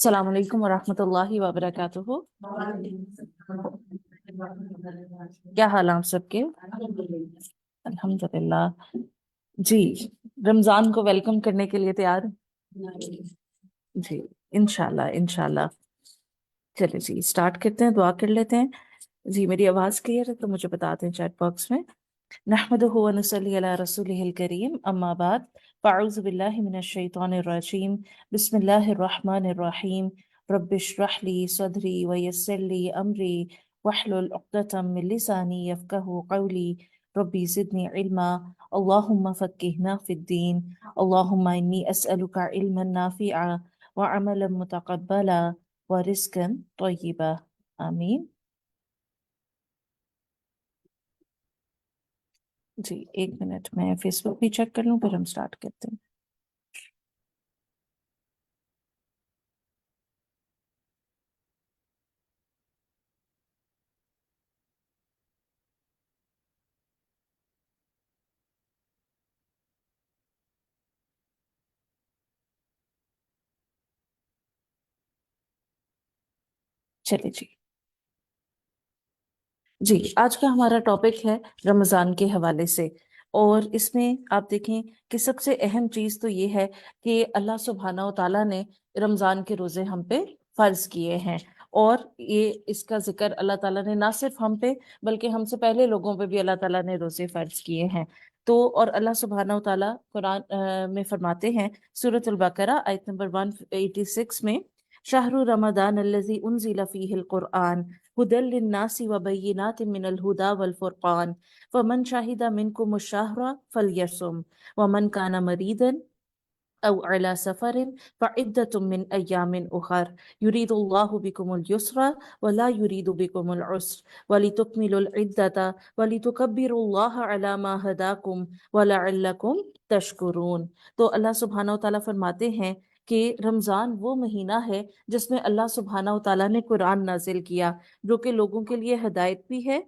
السلام علیکم ورحمۃ اللہ وبرکاتہ۔ کیا حال ہیں آپ سب کے؟ الحمدللہ۔ جی، رمضان کو ویلکم کرنے کے لیے تیار ہیں؟ جی، انشاءاللہ انشاءاللہ۔ چلے جی سٹارٹ کرتے ہیں، دعا کر لیتے ہیں۔ جی میری آواز کلیئر ہے تو مجھے بتا دیں چیٹ باکس میں۔ نحمدہ ونصلی علی رسولہ الکریم، اما بعد، فاعوذ باللہ من الشیطان الرجیم، بسم اللہ الرحمن الرحیم، رب اشرح لی صدری ویسر لی امری واحلل عقدۃ من لسانی یفقہوا قولی، ربی زدنی علما، اللہم فقہنا فی الدین، اللہم انی اسألک علما نافعا وعملا متقبلا ورزقا طیبا، آمین۔ جی ایک منٹ میں فیس بک بھی چیک کر لوں پھر ہم سٹارٹ کرتے ہیں۔ چلے جی، جی آج کا ہمارا ٹاپک ہے رمضان کے حوالے سے، اور اس میں آپ دیکھیں کہ سب سے اہم چیز تو یہ ہے کہ اللہ سبحانہ و تعالیٰ نے رمضان کے روزے ہم پہ فرض کیے ہیں، اور یہ اس کا ذکر اللہ تعالیٰ نے نہ صرف ہم پہ بلکہ ہم سے پہلے لوگوں پہ بھی اللہ تعالیٰ نے روزے فرض کیے ہیں۔ تو اور اللہ سبحانہ و تعالیٰ قرآن میں فرماتے ہیں، سورۃ البقرہ آیت نمبر 186 میں، شہر رمضان الذی انزل فیہ القرآن هدى للناس وبينات من الهدى والفرقان فمن شهد منكم الشهر فليصم ومن كان مريضا أو على سفر فعدة من أيام أخر يريد الله بكم اليسر ولا يريد بكم العسر ولتكملوا العدة ولتكبروا الله على ما هداكم ولعلكم تشكرون۔ تو اللہ سبحانہ و تعالیٰ فرماتے ہیں کہ رمضان وہ مہینہ ہے جس میں اللہ سبحانہ و تعالیٰ نے قرآن نازل کیا، جو کہ لوگوں کے لیے ہدایت بھی ہے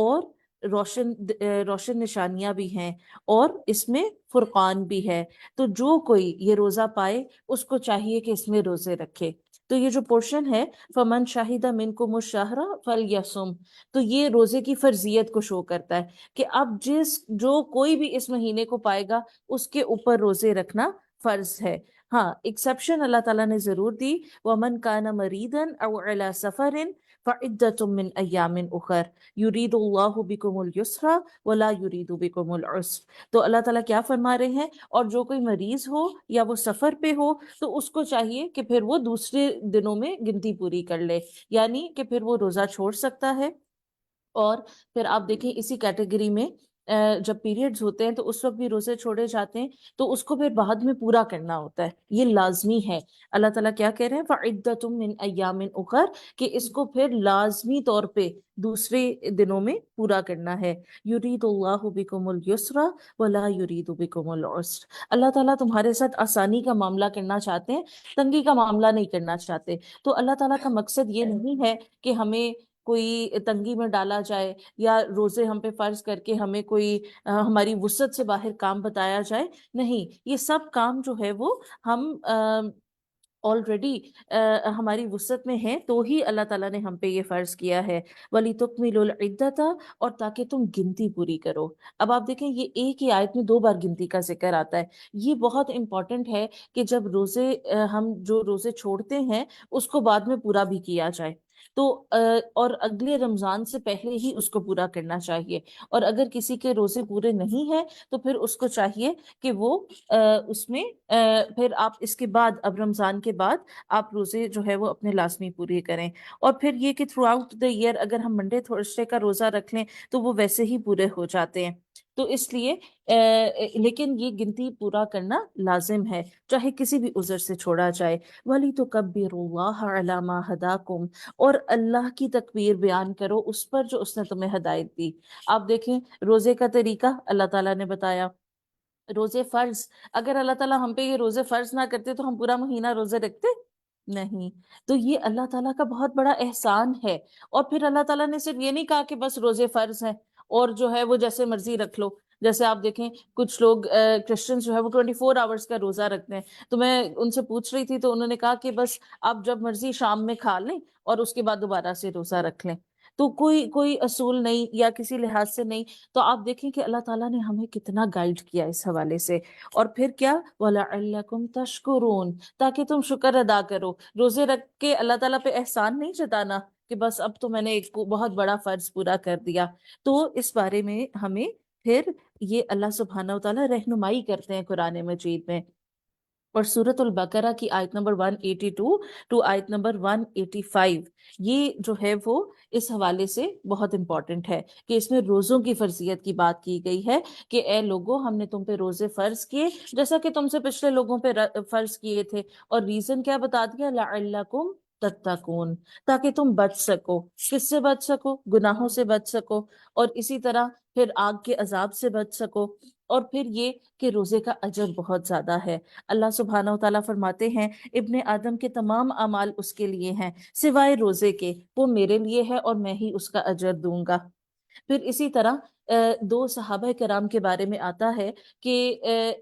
اور روشن نشانیاں بھی ہیں، اور اس میں فرقان بھی ہے۔ تو جو کوئی یہ روزہ پائے اس کو چاہیے کہ اس میں روزے رکھے۔ تو یہ جو پورشن ہے فمن شاہدہ منکم الشہر فلیصم، تو یہ روزے کی فرضیت کو شو کرتا ہے کہ اب جو کوئی بھی اس مہینے کو پائے گا اس کے اوپر روزے رکھنا فرض ہے۔ ہاں ایکسیپشن اللہ تعالیٰ نے ضرور دی، وَمَنْ كَانَ مَرِيدًا أَوْ عَلَى سَفَرٍ فَعِدَّةٌ مِّنْ أَيَّامٍ أُخَرَ يُرِيدُ اللَّهُ بِكُمُ الْيُسْرَ وَلَا يُرِيدُ بِكُمُ الْعُسْرَ۔ تو اللہ تعالیٰ کیا فرما رہے ہیں، اور جو کوئی مریض ہو یا وہ سفر پہ ہو تو اس کو چاہیے کہ پھر وہ دوسرے دنوں میں گنتی پوری کر لے، یعنی کہ پھر وہ روزہ چھوڑ سکتا ہے۔ اور پھر آپ دیکھیں اسی کیٹیگری میں جب پیریڈز ہوتے ہیں تو اس وقت بھی روزے چھوڑے جاتے ہیں، تو اس کو پھر بعد میں پورا کرنا ہوتا ہے، یہ لازمی ہے۔ اللہ تعالیٰ کیا کہہ رہے ہیں، فَعِدَّةٌ مِّنْ أَيَّامٍ أُخَرَ، کہ اس کو پھر لازمی طور پہ دوسرے دنوں میں پورا کرنا ہے۔ يُرِيدُ اللَّهُ بِكُمُ الْيُسْرَ وَلَا يُرِيدُ بِكُمُ الْعُسْرَ، اللہ تعالیٰ تمہارے ساتھ آسانی کا معاملہ کرنا چاہتے ہیں، تنگی کا معاملہ نہیں کرنا چاہتے۔ تو اللہ تعالیٰ کا مقصد یہ نہیں ہے کہ ہمیں کوئی تنگی میں ڈالا جائے یا روزے ہم پہ فرض کر کے ہمیں کوئی ہماری وسعت سے باہر کام بتایا جائے، نہیں، یہ سب کام جو ہے وہ ہم آلریڈی ہماری وسعت میں ہیں، تو ہی اللہ تعالیٰ نے ہم پہ یہ فرض کیا ہے۔ وَلِتُكْمِلُوا الْعِدَّةَ، اور تاکہ تم گنتی پوری کرو۔ اب آپ دیکھیں یہ ایک ہی آیت میں 2 بار گنتی کا ذکر آتا ہے، یہ بہت امپورٹنٹ ہے کہ جب روزے ہم جو روزے چھوڑتے ہیں اس کو بعد میں پورا بھی کیا جائے، تو اور اگلے رمضان سے پہلے ہی اس کو پورا کرنا چاہیے۔ اور اگر کسی کے روزے پورے نہیں ہیں تو پھر اس کو چاہیے کہ وہ اس میں پھر آپ اس کے بعد، اب رمضان کے بعد آپ روزے جو ہے وہ اپنے لازمی پورے کریں۔ اور پھر یہ کہ تھرو آؤٹ دا ایئر اگر ہم منڈے تھرسڈے کا روزہ رکھ لیں تو وہ ویسے ہی پورے ہو جاتے ہیں۔ تو اس لیے لیکن یہ گنتی پورا کرنا لازم ہے، چاہے کسی بھی عذر سے چھوڑا جائے۔ وَلِتُكَبِّرُوا اللَّهَ عَلَى مَا هَدَاكُمْ، اور اللہ کی تکبیر بیان کرو اس پر جو اس نے تمہیں ہدایت دی۔ آپ دیکھیں روزے کا طریقہ اللہ تعالیٰ نے بتایا، روزے فرض، اگر اللہ تعالیٰ ہم پہ یہ روزے فرض نہ کرتے تو ہم پورا مہینہ روزے رکھتے نہیں۔ تو یہ اللہ تعالیٰ کا بہت بڑا احسان ہے۔ اور پھر اللہ تعالیٰ نے صرف یہ نہیں کہا کہ بس روزے فرض ہیں اور جو ہے وہ جیسے مرضی رکھ لو، جیسے آپ دیکھیں کچھ لوگ کرسچن جو ہے وہ 24 آورس کا روزہ رکھتے ہیں. تو میں ان سے پوچھ رہی تھی تو انہوں نے کہا کہ بس آپ جب مرضی شام میں کھا لیں اور اس کے بعد دوبارہ سے روزہ رکھ لیں. تو کوئی کوئی اصول نہیں یا کسی لحاظ سے نہیں. تو آپ دیکھیں کہ اللہ تعالیٰ نے ہمیں کتنا گائیڈ کیا اس حوالے سے. اور پھر کیا وَلَعَلَّكُمْ تَشْكُرُونَ، تاکہ تم شکر ادا کرو. روزے رکھ کے اللہ تعالیٰ پہ احسان نہیں جتانا کہ بس اب تو میں نے ایک بہت بڑا فرض پورا کر دیا. تو اس بارے میں ہمیں پھر یہ اللہ سبحانہ و تعالیٰ رہنمائی کرتے ہیں قرآن مجید میں. اور سورۃ البقرہ کی آیت نمبر 182 ٹو آیت نمبر 185 یہ جو ہے وہ اس حوالے سے بہت امپورٹنٹ ہے کہ اس میں روزوں کی فرضیت کی بات کی گئی ہے کہ اے لوگو ہم نے تم پہ روزے فرض کیے جیسا کہ تم سے پچھلے لوگوں پہ فرض کیے تھے. اور ریزن کیا بتا دیا؟ لعلکم تتقون، تاکہ تم بچ سکو. کس سے بچ سکو؟ گناہوں سے بچ سکو، اور اسی طرح پھر آگ کے عذاب سے بچ سکو. اور پھر یہ کہ روزے کا اجر بہت زیادہ ہے. اللہ سبحانہ و تعالیٰ فرماتے ہیں ابن آدم کے تمام اعمال اس کے لیے ہیں سوائے روزے کے، وہ میرے لیے ہے اور میں ہی اس کا اجر دوں گا. پھر اسی طرح دو صحابہ کرام کے بارے میں آتا ہے کہ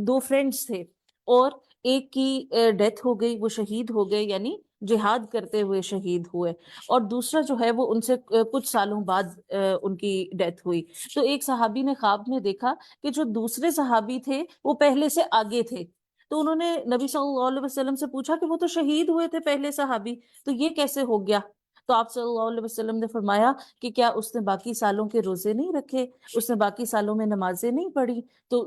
دو فرینڈز تھے اور ایک کی ڈیتھ ہو گئی، وہ شہید ہو گئے، یعنی جہاد کرتے ہوئے شہید ہوئے. اور دوسرا جو ہے وہ ان سے کچھ سالوں بعد ان کی ڈیتھ ہوئی. تو ایک صحابی نے خواب میں دیکھا کہ جو دوسرے صحابی تھے وہ پہلے سے آگے تھے. تو انہوں نے نبی صلی اللہ علیہ وسلم سے پوچھا کہ وہ تو شہید ہوئے تھے پہلے صحابی، تو یہ کیسے ہو گیا؟ تو آپ صلی اللہ علیہ وسلم نے فرمایا کہ کیا اس نے باقی سالوں کے روزے نہیں رکھے، اس نے باقی سالوں میں نمازیں نہیں پڑھی، تو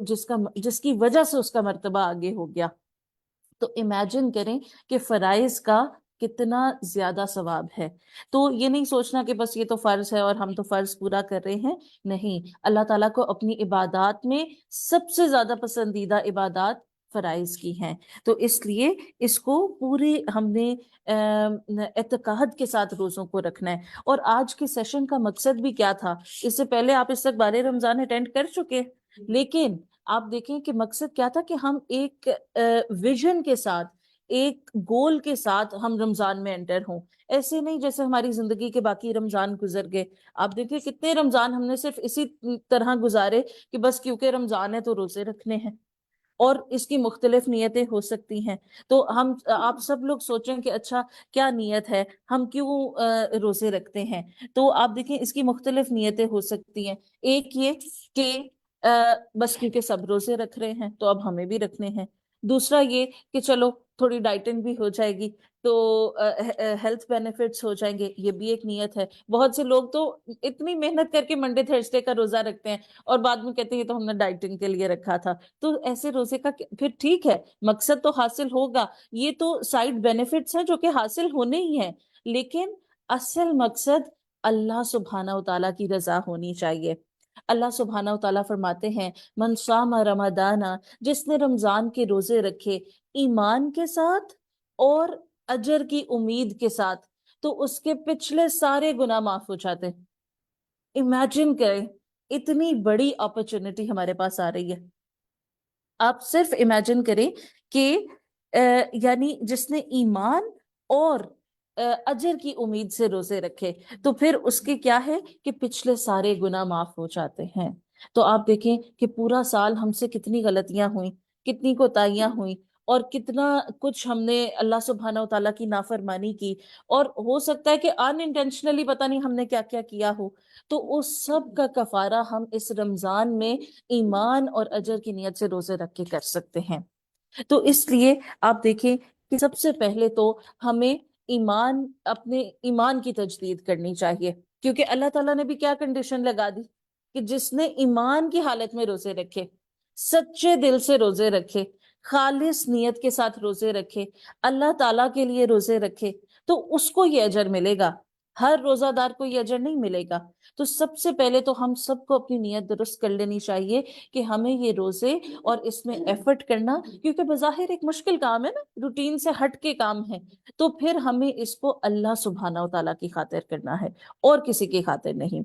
جس کی وجہ سے اس کا مرتبہ آگے ہو گیا. تو امیجن کریں کہ فرائض کا کتنا زیادہ ثواب ہے. تو یہ نہیں سوچنا کہ بس یہ تو فرض ہے اور ہم تو فرض پورا کر رہے ہیں. نہیں، اللہ تعالیٰ کو اپنی عبادات میں سب سے زیادہ پسندیدہ عبادات فرائض کی ہیں. تو اس لیے اس کو پورے ہم نے اعتقاد کے ساتھ روزوں کو رکھنا ہے. اور آج کے سیشن کا مقصد بھی کیا تھا؟ اس سے پہلے آپ اس تک بارہ رمضان اٹینڈ کر چکے، لیکن آپ دیکھیں کہ مقصد کیا تھا کہ ہم ایک ویژن کے ساتھ، ایک گول کے ساتھ ہم رمضان میں انٹر ہوں. ایسے نہیں جیسے ہماری زندگی کے باقی رمضان گزر گئے. آپ دیکھیں کتنے رمضان ہم نے صرف اسی طرح گزارے کہ بس کیونکہ رمضان ہے تو روزے رکھنے ہیں، اور اس کی مختلف نیتیں ہو سکتی ہیں. تو آپ سب لوگ سوچیں کہ اچھا کیا نیت ہے، ہم کیوں روزے رکھتے ہیں؟ تو آپ دیکھیں اس کی مختلف نیتیں ہو سکتی ہیں. ایک یہ کہ بس کیونکہ سب روزے رکھ رہے ہیں تو اب ہمیں بھی رکھنے ہیں. دوسرا یہ کہ چلو تھوڑی ڈائٹنگ بھی ہو جائے گی تو ہیلتھ بینیفٹس ہو جائیں گے، یہ بھی ایک نیت ہے. بہت سے لوگ تو اتنی محنت کر کے منڈے تھرسڈے کا روزہ رکھتے ہیں اور بعد میں کہتے ہیں یہ تو ہم نے ڈائٹنگ کے لیے رکھا تھا. تو ایسے روزے کا پھر ٹھیک ہے، مقصد تو حاصل ہوگا، یہ تو سائڈ بینیفٹس ہیں جو کہ حاصل ہونے ہی ہیں، لیکن اصل مقصد اللہ سبحانہ و تعالیٰ کی رضا ہونی چاہیے. اللہ سبحانہ و تعالیٰ فرماتے ہیں من صام رمضان، جس نے رمضان کے روزے رکھے ایمان کے ساتھ اور اجر کی امید کے ساتھ، تو اس کے پچھلے سارے گناہ معاف ہو جاتے ہیں. امیجن کریں اتنی بڑی اپرچونٹی ہمارے پاس آ رہی ہے. آپ صرف امیجن کریں کہ یعنی جس نے ایمان اور اجر کی امید سے روزے رکھے تو پھر اس کے کیا ہے کہ پچھلے سارے گناہ معاف ہو جاتے ہیں. تو آپ دیکھیں کہ پورا سال ہم سے کتنی غلطیاں ہوئیں، کتنی کوتاہیاں ہوئیں، اور کتنا کچھ ہم نے اللہ سبحانہ و تعالیٰ کی نافرمانی کی، اور ہو سکتا ہے کہ ان انٹینشنلی پتہ نہیں ہم نے کیا کیا کیا ہو. تو اس سب کا کفارہ ہم اس رمضان میں ایمان اور اجر کی نیت سے روزے رکھ کے کر سکتے ہیں. تو اس لیے آپ دیکھیں کہ سب سے پہلے تو ہمیں اپنے ایمان کی تجدید کرنی چاہیے، کیونکہ اللہ تعالیٰ نے بھی کیا کنڈیشن لگا دی کہ جس نے ایمان کی حالت میں روزے رکھے، سچے دل سے روزے رکھے، خالص نیت کے ساتھ روزے رکھے، اللہ تعالیٰ کے لیے روزے رکھے، تو اس کو یہ اجر ملے گا. ہر روزہ دار کو یہ اجر نہیں ملے گا. تو سب سے پہلے تو ہم سب کو اپنی نیت درست کر لینی چاہیے کہ ہمیں یہ روزے اور اس میں ایفرٹ کرنا، کیونکہ بظاہر ایک مشکل کام ہے نا، روٹین سے ہٹ کے کام ہے، تو پھر ہمیں اس کو اللہ سبحانہ و تعالیٰ کی خاطر کرنا ہے اور کسی کی خاطر نہیں.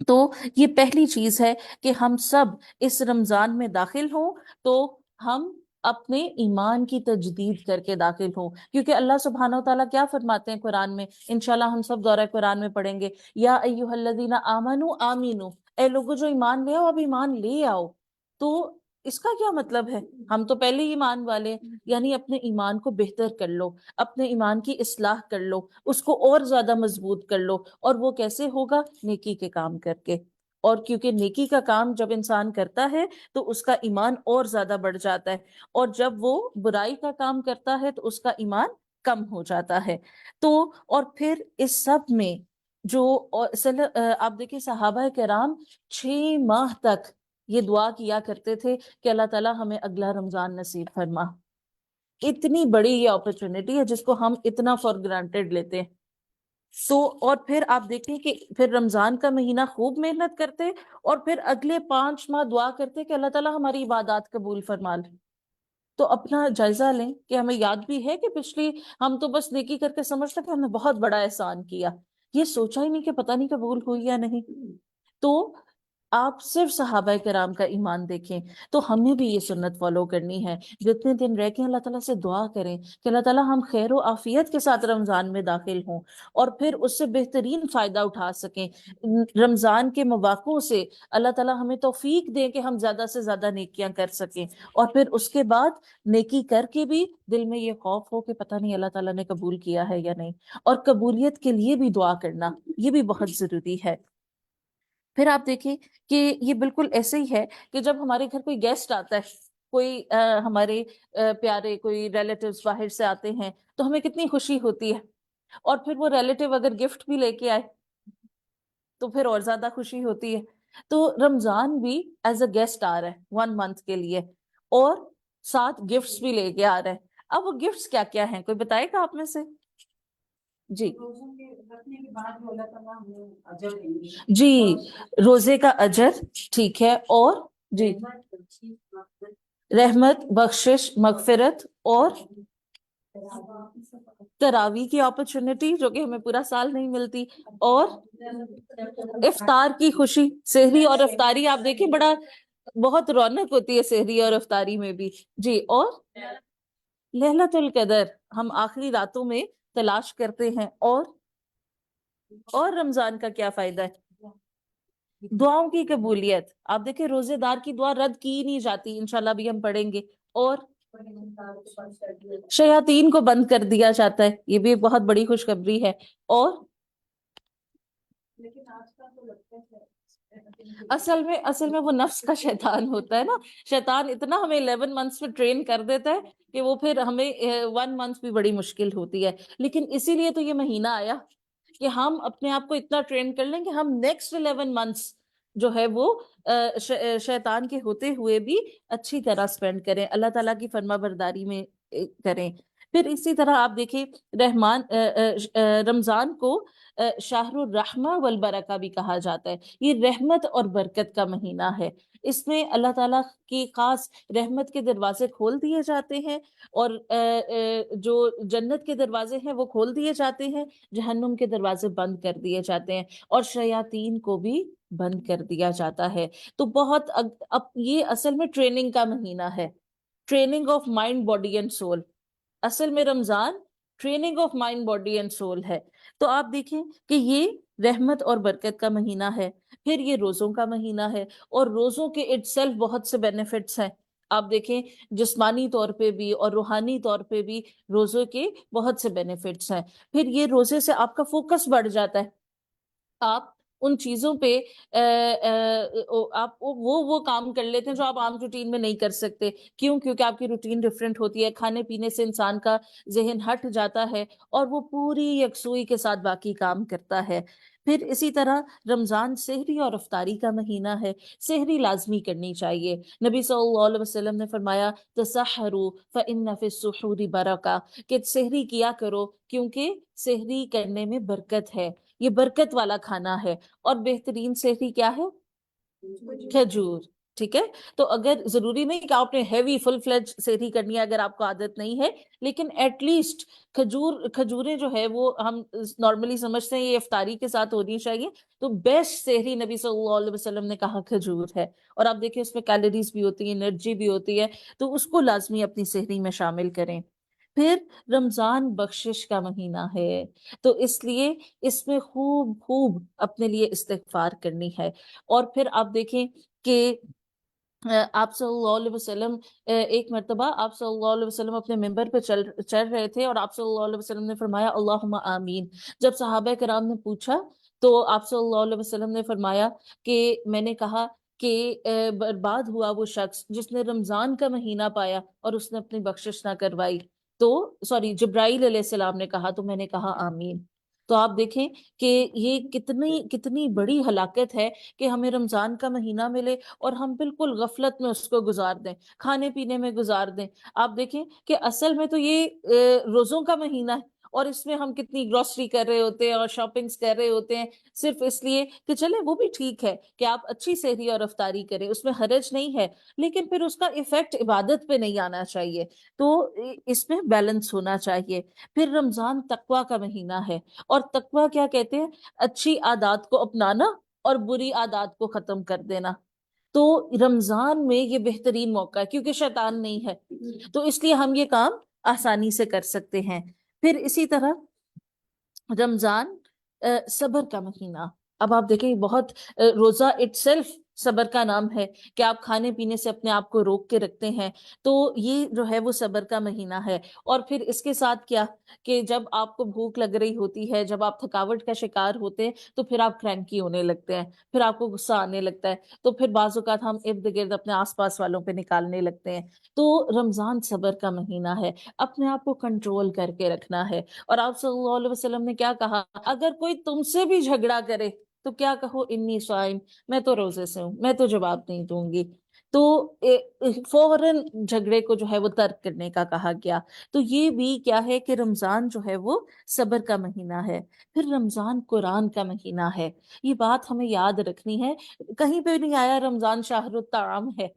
تو یہ پہلی چیز ہے کہ ہم سب اس رمضان میں داخل ہوں تو ہم اپنے ایمان کی تجدید کر کے داخل ہوں، کیونکہ اللہ سبحانہ و تعالیٰ کیا فرماتے ہیں قرآن میں، انشاءاللہ ہم سب دورہ قرآن میں پڑھیں گے، یا ایھا الذین آمنوا آمینو، اے لوگوں جو ایمان لے آؤ، اب ایمان لے آؤ۔ تو اس کا کیا مطلب ہے؟ ہم تو پہلے ہی ایمان والے ہیں، یعنی اپنے ایمان کو بہتر کر لو، اپنے ایمان کی اصلاح کر لو، اس کو اور زیادہ مضبوط کر لو، اور وہ کیسے ہوگا؟ نیکی کے کام کر کے۔ اور کیونکہ نیکی کا کام جب انسان کرتا ہے تو اس کا ایمان اور زیادہ بڑھ جاتا ہے، اور جب وہ برائی کا کام کرتا ہے تو اس کا ایمان کم ہو جاتا ہے۔ تو اور پھر اس سب میں جو آپ دیکھیں صحابہ کرام 6 ماہ تک یہ دعا کیا کرتے تھے کہ اللہ تعالیٰ ہمیں اگلا رمضان نصیب فرما۔ اتنی بڑی یہ اپرچونٹی ہے جس کو ہم اتنا فار گرانٹیڈ لیتے ہیں۔ تو اور پھر آپ دیکھیں کہ پھر رمضان کا مہینہ خوب محنت کرتے، اور پھر اگلے 5 ماہ دعا کرتے کہ اللہ تعالیٰ ہماری عبادات قبول فرما لے۔ تو اپنا جائزہ لیں کہ ہمیں یاد بھی ہے کہ پچھلی ہم تو بس نیکی کر کے سمجھتے کہ ہم نے بہت بڑا احسان کیا، یہ سوچا ہی نہیں کہ پتہ نہیں قبول ہوئی یا نہیں۔ تو آپ صرف صحابہ کرام کا ایمان دیکھیں، تو ہمیں بھی یہ سنت فالو کرنی ہے، جتنے دن رہ کے اللہ تعالیٰ سے دعا کریں کہ اللہ تعالیٰ ہم خیر و عافیت کے ساتھ رمضان میں داخل ہوں، اور پھر اس سے بہترین فائدہ اٹھا سکیں۔ رمضان کے مواقع سے اللہ تعالیٰ ہمیں توفیق دیں کہ ہم زیادہ سے زیادہ نیکیاں کر سکیں، اور پھر اس کے بعد نیکی کر کے بھی دل میں یہ خوف ہو کہ پتہ نہیں اللہ تعالیٰ نے قبول کیا ہے یا نہیں، اور قبولیت کے لیے بھی دعا کرنا یہ بھی بہت ضروری ہے۔ پھر آپ دیکھیں کہ یہ بالکل ایسے ہی ہے کہ جب ہمارے گھر کوئی گیسٹ آتا ہے، کوئی ہمارے پیارے کوئی ریلیٹیوز باہر سے آتے ہیں، تو ہمیں کتنی خوشی ہوتی ہے، اور پھر وہ ریلیٹیو اگر گفٹ بھی لے کے آئے تو پھر اور زیادہ خوشی ہوتی ہے۔ تو رمضان بھی ایز اے گیسٹ آ رہا ہے 1 منتھ کے لیے، اور ساتھ گفٹس بھی لے کے آ رہا ہے۔ اب وہ گفٹس کیا کیا ہیں، کوئی بتائے گا آپ میں سے؟ جی جی، روزے کا اجر، ٹھیک ہے، اور جی رحمت، بخشش، مغفرت، اور تراویح کی اپرچونٹی جو کہ ہمیں پورا سال نہیں ملتی، اور افطار کی خوشی، سحری اور افطاری آپ دیکھیں بہت رونق ہوتی ہے سحری اور افطاری میں بھی۔ جی، اور ليلۃ القدر ہم آخری راتوں میں تلاش کرتے ہیں، اور رمضان کا کیا فائدہ ہے؟ دعاؤں کی قبولیت۔ آپ دیکھیں روزے دار کی دعا رد کی نہیں جاتی، انشاءاللہ بھی ہم پڑھیں گے، اور شیاطین کو بند کر دیا جاتا ہے، یہ بھی ایک بہت بڑی خوشخبری ہے۔ اور اصل میں وہ نفس کا شیطان ہوتا ہے نا، شیطان اتنا ہمیں 11 منتھس میں ٹرین کر دیتا ہے کہ وہ پھر ہمیں 1 منتھ بھی بڑی مشکل ہوتی ہے۔ لیکن اسی لیے تو یہ مہینہ آیا کہ ہم اپنے آپ کو اتنا ٹرین کر لیں کہ ہم نیکسٹ 11 منتھس جو ہے وہ شیطان کے ہوتے ہوئے بھی اچھی طرح سپینڈ کریں، اللہ تعالیٰ کی فرما برداری میں کریں۔ پھر اسی طرح آپ دیکھیں رمضان کو شہر الرحمہ والبرکہ بھی کہا جاتا ہے، یہ رحمت اور برکت کا مہینہ ہے۔ اس میں اللہ تعالیٰ کی خاص رحمت کے دروازے کھول دیے جاتے ہیں، اور جو جنت کے دروازے ہیں وہ کھول دیے جاتے ہیں، جہنم کے دروازے بند کر دیے جاتے ہیں، اور شیاطین کو بھی بند کر دیا جاتا ہے۔ تو اب یہ اصل میں ٹریننگ کا مہینہ ہے، training of mind, body and soul. اصل میں Ramzan training of mind, body and soul ہے۔ تو آپ دیکھیں کہ یہ رحمت اور برکت کا مہینہ ہے۔ پھر یہ روزوں کا مہینہ ہے، اور روزوں کے اٹ سیلف بہت سے بینیفٹس ہیں۔ آپ دیکھیں جسمانی طور پہ بھی اور روحانی طور پہ بھی روزوں کے بہت سے بینیفٹس ہیں۔ پھر یہ روزے سے آپ کا فوکس بڑھ جاتا ہے، آپ ان چیزوں پہ آپ وہ کام کر لیتے ہیں جو آپ عام روٹین میں نہیں کر سکتے۔ کیوں؟ کیونکہ آپ کی روٹین ڈفرینٹ ہوتی ہے، کھانے پینے سے انسان کا ذہن ہٹ جاتا ہے، اور وہ پوری یکسوئی کے ساتھ باقی کام کرتا ہے۔ پھر اسی طرح رمضان سحری اور افطاری کا مہینہ ہے، سحری لازمی کرنی چاہیے۔ نبی صلی اللہ علیہ وسلم نے فرمایا تسحروا فإن فی السحور برکہ، کہ سحری کیا کرو کیونکہ سحری کرنے میں برکت ہے، یہ برکت والا کھانا ہے۔ اور بہترین سحری کیا ہے؟ کھجور، ٹھیک ہے؟ تو اگر ضروری نہیں کہ آپ نے ہیوی فل فلیج سحری کرنی ہے اگر آپ کو عادت نہیں ہے، لیکن ایٹ لیسٹ کھجوریں جو ہے وہ ہم نارملی سمجھتے ہیں یہ افطاری کے ساتھ ہونی چاہیے، تو بیسٹ سحری نبی صلی اللہ علیہ وسلم نے کہا کھجور ہے، اور آپ دیکھیں اس میں کیلوریز بھی ہوتی ہیں، انرجی بھی ہوتی ہے، تو اس کو لازمی اپنی سحری میں شامل کریں۔ پھر رمضان بخشش کا مہینہ ہے، تو اس لیے اس میں خوب خوب اپنے لیے استغفار کرنی ہے۔ اور پھر آپ دیکھیں کہ آپ صلی اللہ علیہ وسلم ایک مرتبہ آپ صلی اللہ علیہ وسلم اپنے ممبر پہ چل رہے تھے، اور آپ صلی اللہ علیہ وسلم نے فرمایا اللہم آمین۔ جب صحابہ کرام نے پوچھا تو آپ صلی اللہ علیہ وسلم نے فرمایا کہ میں نے کہا کہ برباد ہوا وہ شخص جس نے رمضان کا مہینہ پایا اور اس نے اپنی بخشش نہ کروائی۔ تو سوری، جبرائیل علیہ السلام نے کہا تو میں نے کہا آمین۔ تو آپ دیکھیں کہ یہ کتنی کتنی بڑی ہلاکت ہے کہ ہمیں رمضان کا مہینہ ملے اور ہم بالکل غفلت میں اس کو گزار دیں، کھانے پینے میں گزار دیں۔ آپ دیکھیں کہ اصل میں تو یہ روزوں کا مہینہ ہے، اور اس میں ہم کتنی گروسری کر رہے ہوتے ہیں اور شاپنگز کر رہے ہوتے ہیں، صرف اس لیے کہ چلے وہ بھی ٹھیک ہے کہ آپ اچھی سحری اور افطاری کریں، اس میں حرج نہیں ہے، لیکن پھر اس کا ایفیکٹ عبادت پہ نہیں آنا چاہیے، تو اس میں بیلنس ہونا چاہیے۔ پھر رمضان تقوی کا مہینہ ہے، اور تقوی کیا کہتے ہیں؟ اچھی عادات کو اپنانا اور بری عادات کو ختم کر دینا۔ تو رمضان میں یہ بہترین موقع ہے کیونکہ شیطان نہیں ہے، تو اس لیے ہم یہ کام آسانی سے کر سکتے ہیں۔ پھر اسی طرح رمضان صبر کا مہینہ۔ اب آپ دیکھیں بہت روزہ اٹ سیلف صبر کا نام ہے کہ آپ کھانے پینے سے اپنے آپ کو روک کے رکھتے ہیں، تو یہ جو ہے وہ صبر کا مہینہ ہے۔ اور پھر اس کے ساتھ کیا کہ جب آپ کو بھوک لگ رہی ہوتی ہے، جب آپ تھکاوٹ کا شکار ہوتے ہیں، تو پھر آپ کرینکی ہونے لگتے ہیں، پھر آپ کو غصہ آنے لگتا ہے، تو پھر بعض اوقات ہم ارد گرد اپنے آس پاس والوں پہ نکالنے لگتے ہیں۔ تو رمضان صبر کا مہینہ ہے، اپنے آپ کو کنٹرول کر کے رکھنا ہے۔ اور آپ صلی اللہ علیہ وسلم نے کیا کہا؟ اگر کوئی تم سے بھی جھگڑا کرے تو کیا کہو؟ انی صائم، میں تو روزے سے ہوں، میں تو جواب نہیں دوں گی۔ تو فوراً جھگڑے کو جو ہے وہ ترک کرنے کا کہا گیا۔ تو یہ بھی کیا ہے کہ رمضان جو ہے وہ صبر کا مہینہ ہے۔ پھر رمضان قرآن کا مہینہ ہے، یہ بات ہمیں یاد رکھنی ہے، کہیں پہ نہیں آیا رمضان شہر الطعام ہے،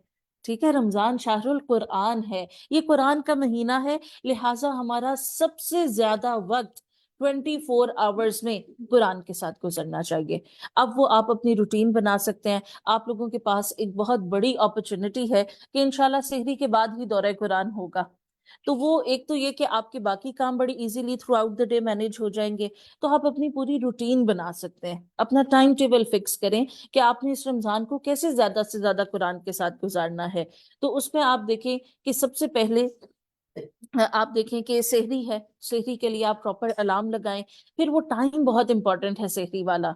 ٹھیک ہے؟ رمضان شہر القرآن ہے، یہ قرآن کا مہینہ ہے، لہٰذا ہمارا سب سے زیادہ وقت 24 آورز میں قرآن کے ساتھ گزرنا چاہیے۔ اب وہ آپ اپنی روٹین بنا سکتے ہیں۔ آپ لوگوں کے پاس ایک بہت بڑی اپرچونٹی ہے کہ انشاءاللہ سحری کے بعد ہی دورہ قرآن ہوگا، تو وہ ایک تو یہ کہ آپ کے باقی کام بڑی easily throughout the day manage ہو جائیں گے، تو آپ اپنی پوری روٹین بنا سکتے ہیں، اپنا ٹائم ٹیبل فکس کریں کہ آپ نے اس رمضان کو کیسے زیادہ سے زیادہ قرآن کے ساتھ گزارنا ہے۔ تو اس میں آپ دیکھیں کہ سب سے پہلے آپ دیکھیں کہ سحری ہے، سحری کے لیے آپ پراپر الارم لگائیں۔ پھر وہ ٹائم بہت امپورٹنٹ ہے سحری والا،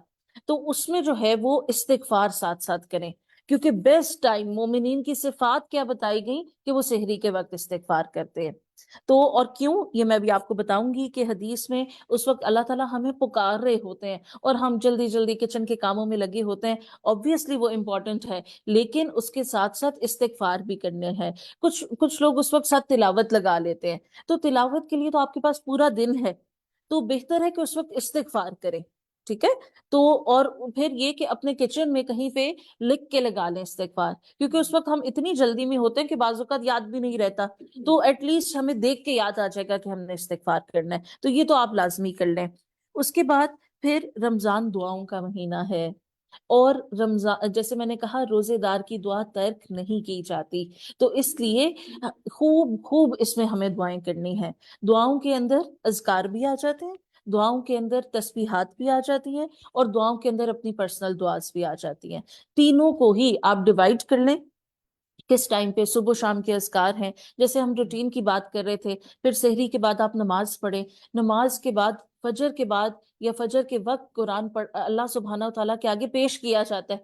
تو اس میں جو ہے وہ استغفار ساتھ ساتھ کریں، کیونکہ بیسٹ ٹائم مومنین کی صفات کیا بتائی گئی کہ وہ سحری کے وقت استغفار کرتے ہیں۔ تو اور کیوں، یہ میں بھی آپ کو بتاؤں گی کہ حدیث میں اس وقت اللہ تعالیٰ ہمیں پکار رہے ہوتے ہیں اور ہم جلدی جلدی کچن کے کاموں میں لگے ہوتے ہیں، obviously وہ امپورٹنٹ ہے، لیکن اس کے ساتھ ساتھ استغفار بھی کرنے ہیں۔ کچھ لوگ اس وقت ساتھ تلاوت لگا لیتے ہیں، تو تلاوت کے لیے تو آپ کے پاس پورا دن ہے، تو بہتر ہے کہ اس وقت استغفار کریں، ٹھیک ہے؟ تو اور پھر یہ کہ اپنے کچن میں کہیں پہ لکھ کے لگا لیں استغفار، کیونکہ اس وقت ہم اتنی جلدی میں ہوتے ہیں کہ بعض اوقات یاد بھی نہیں رہتا، تو ایٹ لیسٹ ہمیں دیکھ کے یاد آ جائے گا کہ ہم نے استغفار کرنا ہے، تو یہ تو آپ لازمی کر لیں۔ اس کے بعد پھر رمضان دعاؤں کا مہینہ ہے، اور رمضان جیسے میں نے کہا روزے دار کی دعا ترک نہیں کی جاتی، تو اس لیے خوب خوب اس میں ہمیں دعائیں کرنی ہیں۔ دعاؤں کے اندر اذکار بھی آ جاتے ہیں، دعاؤں کے اندر تسبیحات بھی آ جاتی ہیں، اور دعاؤں کے اندر اپنی پرسنل دعاز بھی آ جاتی ہیں۔ تینوں کو ہی آپ ڈیوائڈ کر لیں، کس ٹائم پہ صبح و شام کے اذکار ہیں، جیسے ہم روٹین کی بات کر رہے تھے، پھر سحری کے بعد آپ نماز پڑھیں، نماز کے بعد فجر کے بعد یا فجر کے وقت قرآن پڑھ اللہ سبحانہ و تعالیٰ کے آگے پیش کیا جاتا ہے،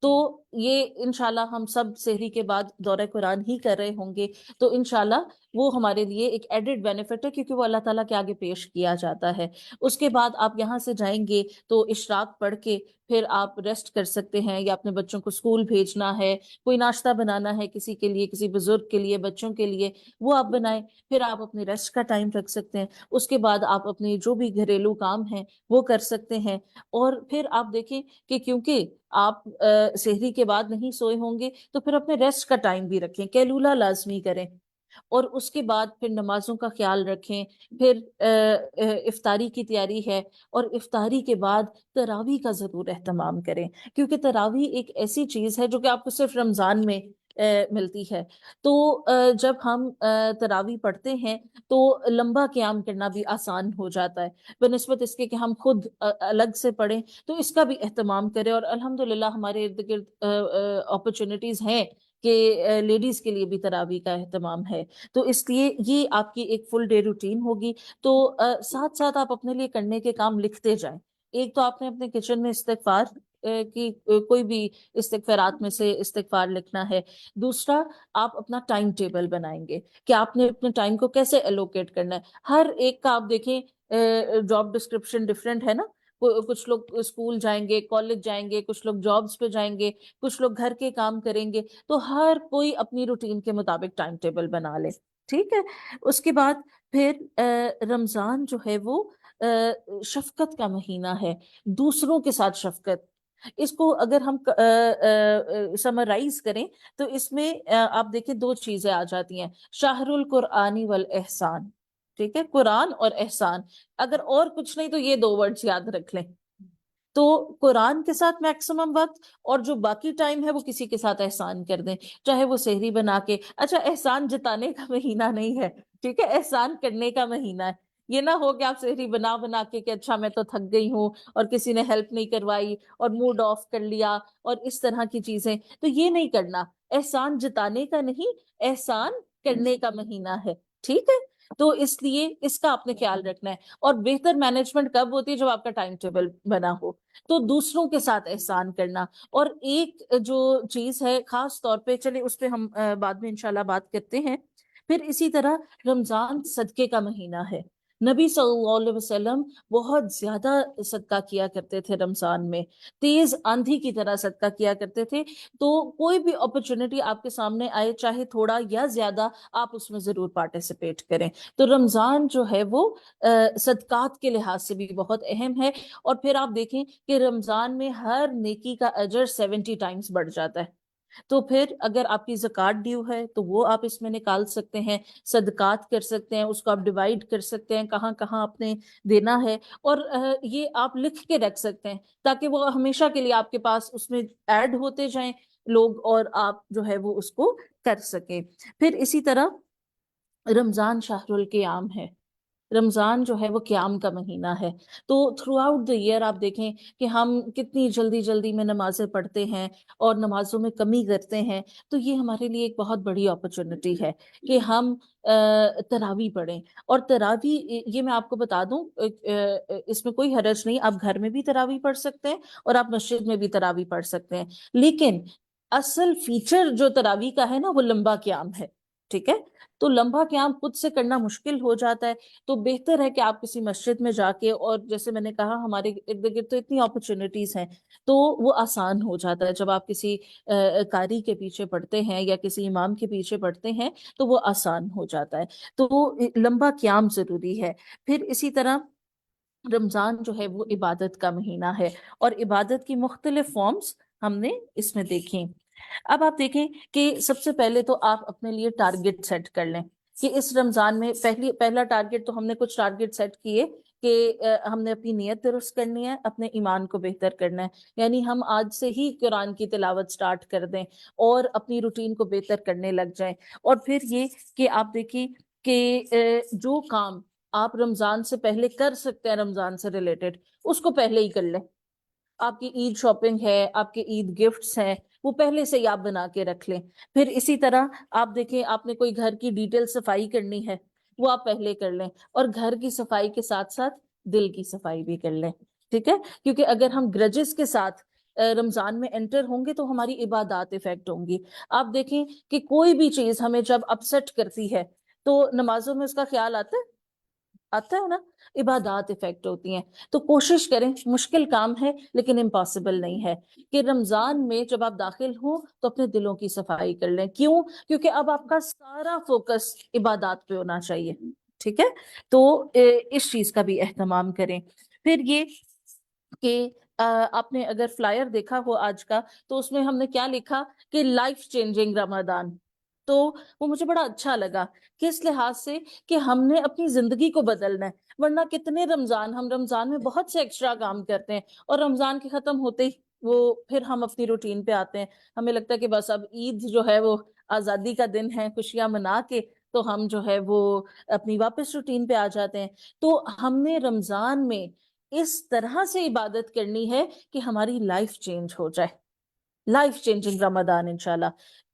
تو یہ انشاءاللہ ہم سب سحری کے بعد دورہ قرآن ہی کر رہے ہوں گے، تو انشاءاللہ وہ ہمارے لیے ایک ایڈڈ بینیفٹ ہے، کیونکہ وہ اللہ تعالیٰ کے آگے پیش کیا جاتا ہے۔ اس کے بعد آپ یہاں سے جائیں گے تو اشراق پڑھ کے پھر آپ ریسٹ کر سکتے ہیں، یا اپنے بچوں کو اسکول بھیجنا ہے، کوئی ناشتہ بنانا ہے کسی کے لیے، کسی بزرگ کے لیے، بچوں کے لیے، وہ آپ بنائیں، پھر آپ اپنی ریسٹ کا ٹائم رکھ سکتے ہیں۔ اس کے بعد آپ اپنے جو بھی گھریلو کام ہیں وہ کر سکتے ہیں۔ اور پھر آپ دیکھیں کہ کیونکہ آپ سحری کے بعد نہیں سوئے ہوں گے تو پھر اپنے ریسٹ کا ٹائم بھی رکھیں، قیلولہ لازمی کریں، اور اس کے بعد پھر نمازوں کا خیال رکھیں۔ پھر افطاری کی تیاری ہے، اور افطاری کے بعد تراویح کا ضرور اہتمام کریں، کیونکہ تراویح ایک ایسی چیز ہے جو کہ آپ کو صرف رمضان میں ملتی ہے۔ تو جب ہم تراویح پڑھتے ہیں تو لمبا قیام کرنا بھی آسان ہو جاتا ہے، بنسبت اس کے کہ ہم خود الگ سے پڑھیں۔ تو اس کا بھی اہتمام کریں، اور الحمدللہ ہمارے ارد گرد اپرچونٹیز ہیں کہ لیڈیز کے لیے بھی تراویح کا اہتمام ہے۔ تو اس لیے یہ آپ کی ایک فل ڈے روٹین ہوگی۔ تو ساتھ ساتھ آپ اپنے لیے کرنے کے کام لکھتے جائیں۔ ایک تو آپ نے اپنے کچن میں استغفار کی کوئی بھی استغفارات میں سے استغفار لکھنا ہے۔ دوسرا، آپ اپنا ٹائم ٹیبل بنائیں گے کہ آپ نے اپنے ٹائم کو کیسے ایلوکیٹ کرنا ہے۔ ہر ایک کا آپ دیکھیں جاب ڈسکرپشن ڈفرینٹ ہے نا، کچھ لوگ اسکول جائیں گے، کالج جائیں گے، کچھ لوگ جابز پہ جائیں گے، کچھ لوگ گھر کے کام کریں گے، تو ہر کوئی اپنی روٹین کے مطابق ٹائم ٹیبل بنا لے، ٹھیک ہے۔ اس کے بعد پھر رمضان جو ہے وہ شفقت کا مہینہ ہے، دوسروں کے ساتھ شفقت۔ اس کو اگر ہم سمرائز کریں تو اس میں آپ دیکھیں دو چیزیں آ جاتی ہیں، شاہر القرآن والاحسان، ٹھیک ہے، قرآن اور احسان۔ اگر اور کچھ نہیں تو یہ دو ورڈز یاد رکھ لیں۔ تو قرآن کے ساتھ میکسیمم وقت، اور جو باقی ٹائم ہے وہ کسی کے ساتھ احسان کر دیں، چاہے وہ سحری بنا کے، اچھا احسان جتانے کا مہینہ نہیں ہے، ٹھیک ہے، احسان کرنے کا مہینہ ہے۔ یہ نہ ہو کہ آپ سحری بنا بنا کے کہ اچھا میں تو تھک گئی ہوں اور کسی نے ہیلپ نہیں کروائی اور موڈ آف کر لیا اور اس طرح کی چیزیں، تو یہ نہیں کرنا۔ احسان جتانے کا نہیں، احسان کرنے کا مہینہ ہے، ٹھیک ہے۔ تو اس لیے اس کا آپ نے خیال رکھنا ہے۔ اور بہتر مینجمنٹ کب ہوتی ہے؟ جب آپ کا ٹائم ٹیبل بنا ہو۔ تو دوسروں کے ساتھ احسان کرنا۔ اور ایک جو چیز ہے خاص طور پہ، چلے اس پہ ہم بعد میں انشاءاللہ بات کرتے ہیں۔ پھر اسی طرح رمضان صدقے کا مہینہ ہے۔ نبی صلی اللہ علیہ وسلم بہت زیادہ صدقہ کیا کرتے تھے رمضان میں، تیز آندھی کی طرح صدقہ کیا کرتے تھے۔ تو کوئی بھی اپرچونٹی آپ کے سامنے آئے، چاہے تھوڑا یا زیادہ، آپ اس میں ضرور پارٹیسپیٹ کریں۔ تو رمضان جو ہے وہ صدقات کے لحاظ سے بھی بہت اہم ہے۔ اور پھر آپ دیکھیں کہ رمضان میں ہر نیکی کا اجر 70 ٹائمز بڑھ جاتا ہے۔ تو پھر اگر آپ کی زکوٰۃ ڈیو ہے تو وہ آپ اس میں نکال سکتے ہیں، صدقات کر سکتے ہیں، اس کو آپ ڈیوائڈ کر سکتے ہیں کہاں کہاں آپ نے دینا ہے، اور یہ آپ لکھ کے رکھ سکتے ہیں تاکہ وہ ہمیشہ کے لیے آپ کے پاس اس میں ایڈ ہوتے جائیں لوگ، اور آپ جو ہے وہ اس کو کر سکیں۔ پھر اسی طرح رمضان شہر القیام ہے، رمضان جو ہے وہ قیام کا مہینہ ہے۔ تو تھرو آؤٹ دا ایئر آپ دیکھیں کہ ہم کتنی جلدی جلدی میں نمازیں پڑھتے ہیں اور نمازوں میں کمی کرتے ہیں۔ تو یہ ہمارے لیے ایک بہت بڑی اپرچونٹی ہے کہ ہم تراویح پڑھیں۔ اور تراویح یہ میں آپ کو بتا دوں، اس میں کوئی حرج نہیں، آپ گھر میں بھی تراویح پڑھ سکتے ہیں اور آپ مسجد میں بھی تراویح پڑھ سکتے ہیں، لیکن اصل فیچر جو تراویح کا ہے نا وہ لمبا قیام ہے، ٹھیک ہے۔ تو لمبا قیام خود سے کرنا مشکل ہو جاتا ہے، تو بہتر ہے کہ آپ کسی مسجد میں جا کے، اور جیسے میں نے کہا ہمارے ارد گرد تو اتنی اپرچونٹیز ہیں، تو وہ آسان ہو جاتا ہے جب آپ کسی قاری کے پیچھے پڑھتے ہیں یا کسی امام کے پیچھے پڑھتے ہیں، تو وہ آسان ہو جاتا ہے۔ تو لمبا قیام ضروری ہے۔ پھر اسی طرح رمضان جو ہے وہ عبادت کا مہینہ ہے، اور عبادت کی مختلف فارمز ہم نے اس میں دیکھیں۔ اب آپ دیکھیں کہ سب سے پہلے تو آپ اپنے لیے ٹارگٹ سیٹ کر لیں کہ اس رمضان میں پہلا ٹارگٹ تو ہم نے کچھ ٹارگٹ سیٹ کیے کہ ہم نے اپنی نیت درست کرنی ہے، اپنے ایمان کو بہتر کرنا ہے، یعنی ہم آج سے ہی قرآن کی تلاوت سٹارٹ کر دیں اور اپنی روٹین کو بہتر کرنے لگ جائیں۔ اور پھر یہ کہ آپ دیکھیں کہ جو کام آپ رمضان سے پہلے کر سکتے ہیں رمضان سے ریلیٹڈ، اس کو پہلے ہی کر لیں۔ آپ کی عید شاپنگ ہے، آپ کے عید گفٹس ہیں، وہ پہلے سے ہی آپ بنا کے رکھ لیں۔ پھر اسی طرح آپ دیکھیں آپ نے کوئی گھر کی ڈیٹیل صفائی کرنی ہے، وہ آپ پہلے کر لیں، اور گھر کی صفائی کے ساتھ ساتھ دل کی صفائی بھی کر لیں، ٹھیک ہے۔ کیونکہ اگر ہم گرجز کے ساتھ رمضان میں انٹر ہوں گے تو ہماری عبادات افیکٹ ہوں گی۔ آپ دیکھیں کہ کوئی بھی چیز ہمیں جب اپسیٹ کرتی ہے تو نمازوں میں اس کا خیال آتا ہے نا. عبادات افیکٹ ہوتی ہیں. تو کوشش کریں، مشکل کام ہے لیکن امپاسبل نہیں ہے، کہ رمضان میں جب آپ داخل ہوں تو اپنے دلوں کی صفائی کر لیں. کیوں؟ کیونکہ اب آپ کا سارا فوکس عبادات پہ ہونا چاہیے. ٹھیک ہے، تو اس چیز کا بھی اہتمام کریں. پھر یہ کہ آپ نے اگر فلائر دیکھا ہو آج کا، تو اس میں ہم نے کیا لکھا کہ لائف چینجنگ رمضان. تو وہ مجھے بڑا اچھا لگا، کس لحاظ سے کہ ہم نے اپنی زندگی کو بدلنا ہے. ورنہ کتنے ہم رمضان میں بہت سے ایکسٹرا کام کرتے ہیں، اور رمضان کے ختم ہوتے ہی پھر ہم اپنی روٹین پہ آتے ہیں. ہمیں لگتا ہے کہ بس اب عید جو ہے وہ آزادی کا دن ہے، خوشیاں منا کے تو ہم جو ہے وہ اپنی واپس روٹین پہ آ جاتے ہیں. تو ہم نے رمضان میں اس طرح سے عبادت کرنی ہے کہ ہماری لائف چینج ہو جائے. لائف چینجنگ رمضان انشاءاللہ.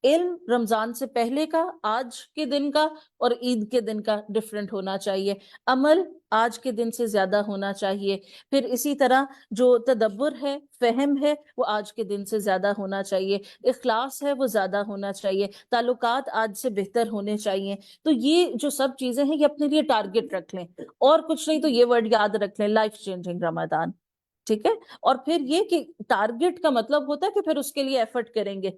علم رمضان سے پہلے کا، آج کے دن کا اور عید کے دن کا ڈفرینٹ ہونا چاہیے. عمل آج کے دن سے زیادہ ہونا چاہیے. پھر اسی طرح جو تدبر ہے، فہم ہے، وہ آج کے دن سے زیادہ ہونا چاہیے. اخلاص ہے وہ زیادہ ہونا چاہیے. تعلقات آج سے بہتر ہونے چاہیے. تو یہ جو سب چیزیں ہیں، یہ اپنے لیے ٹارگٹ رکھ لیں، اور کچھ نہیں تو یہ ورڈ یاد رکھ لیں، لائف چینجنگ رمضان. ٹھیک ہے. اور پھر یہ کہ ٹارگٹ کا مطلب ہوتا ہے کہ پھر اس کے لیے ایفرٹ کریں گے.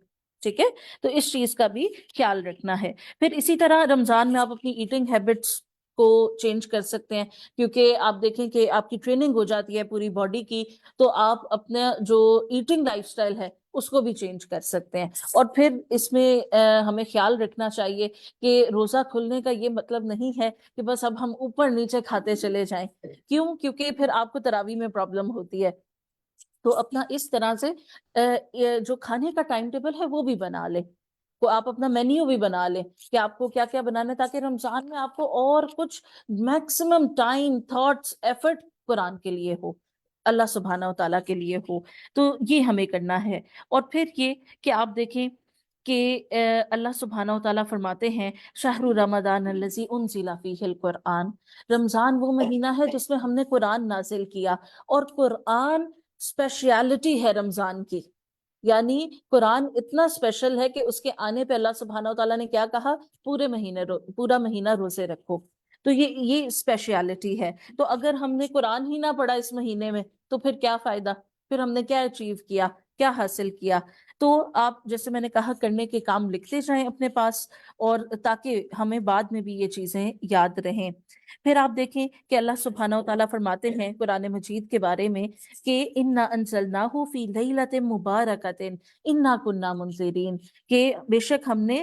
ٹھیک ہے، تو اس چیز کا بھی خیال رکھنا ہے. پھر اسی طرح رمضان میں آپ اپنی ایٹنگ ہیبٹس کو چینج کر سکتے ہیں، کیونکہ آپ دیکھیں کہ آپ کی ٹریننگ ہو جاتی ہے پوری باڈی کی، تو آپ اپنا جو ایٹنگ لائف سٹائل ہے اس کو بھی چینج کر سکتے ہیں. اور پھر اس میں ہمیں خیال رکھنا چاہیے کہ روزہ کھلنے کا یہ مطلب نہیں ہے کہ بس اب ہم اوپر نیچے کھاتے چلے جائیں. کیوں؟ کیونکہ پھر آپ کو تراویح میں پرابلم ہوتی ہے. تو اپنا اس طرح سے جو کھانے کا ٹائم ٹیبل ہے وہ بھی بنا لے، کو آپ اپنا مینیو بھی بنا لیں کہ آپ کو کیا کیا بنانا ہے، تاکہ رمضان میں آپ کو اور کچھ میکسیمم ٹائم، تھاٹس، ایفرٹ قرآن کے لیے ہو، اللہ سبحانہ و تعالیٰ کے لیے ہو. تو یہ ہمیں کرنا ہے. اور پھر یہ کہ آپ دیکھیں کہ اللہ سبحانہ و تعالیٰ فرماتے ہیں شہر رمضان الذی انزل فیہ القرآن. رمضان وہ مہینہ ہے جس میں ہم نے قرآن نازل کیا، اور قرآن اسپیشیلٹی ہے رمضان کی. یعنی قرآن اتنا اسپیشل ہے کہ اس کے آنے پہ اللہ سبحانہ و تعالیٰ نے کیا کہا؟ پورا مہینہ روزے رکھو. تو یہ اسپیشیلٹی ہے. تو اگر ہم نے قرآن ہی نہ پڑھا اس مہینے میں تو پھر کیا فائدہ؟ پھر ہم نے کیا اچیو کیا، کیا حاصل کیا؟ تو آپ جیسے میں نے کہا کرنے کے کام لکھتے جائیں اپنے پاس، اور تاکہ ہمیں بعد میں بھی یہ چیزیں یاد رہیں. پھر آپ دیکھیں کہ اللہ سبحانہ و تعالیٰ فرماتے ہیں قرآن مجید کے بارے میں کہ اِنَّا أَنزَلْنَاهُ فِي لَيْلَةٍ مُبَارَكَةٍ إِنَّا كُنَّا مُنذِرِينَ، کہ بے شک ہم نے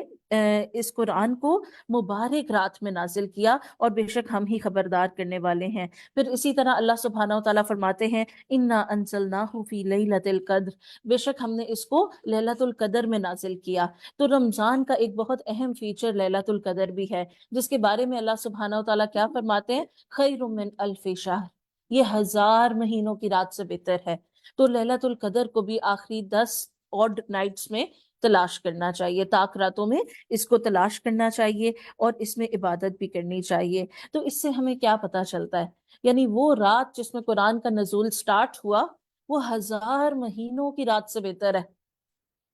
اس قرآن کو مبارک رات میں نازل کیا، اور بے شک ہم ہی خبردار کرنے والے ہیں. پھر اسی طرح اللہ سبحانہ و تعالیٰ فرماتے ہیں اِنَّا أَنزَلْنَاهُ فِي لَيْلَةِ الْقَدْرِ، بے شک ہم نے اس کو لیلۃ القدر میں نازل کیا. تو رمضان کا ایک بہت اہم فیچر لیلۃ القدر بھی ہے، جس کے بارے میں اللہ سبحانہ و تعالیٰ کیا فرماتے ہیں؟ خیر من الف شہر، یہ 1000 مہینوں کی رات سے بہتر ہے. تو لیلۃ القدر کو بھی آخری 10 آڈ نائٹس میں تلاش کرنا چاہیے، طاق راتوں میں اس کو تلاش کرنا چاہیے، اور اس میں عبادت بھی کرنی چاہیے. تو اس سے ہمیں کیا پتا چلتا ہے؟ یعنی وہ رات جس میں قرآن کا نزول سٹارٹ ہوا وہ 1000 مہینوں کی رات سے بہتر ہے.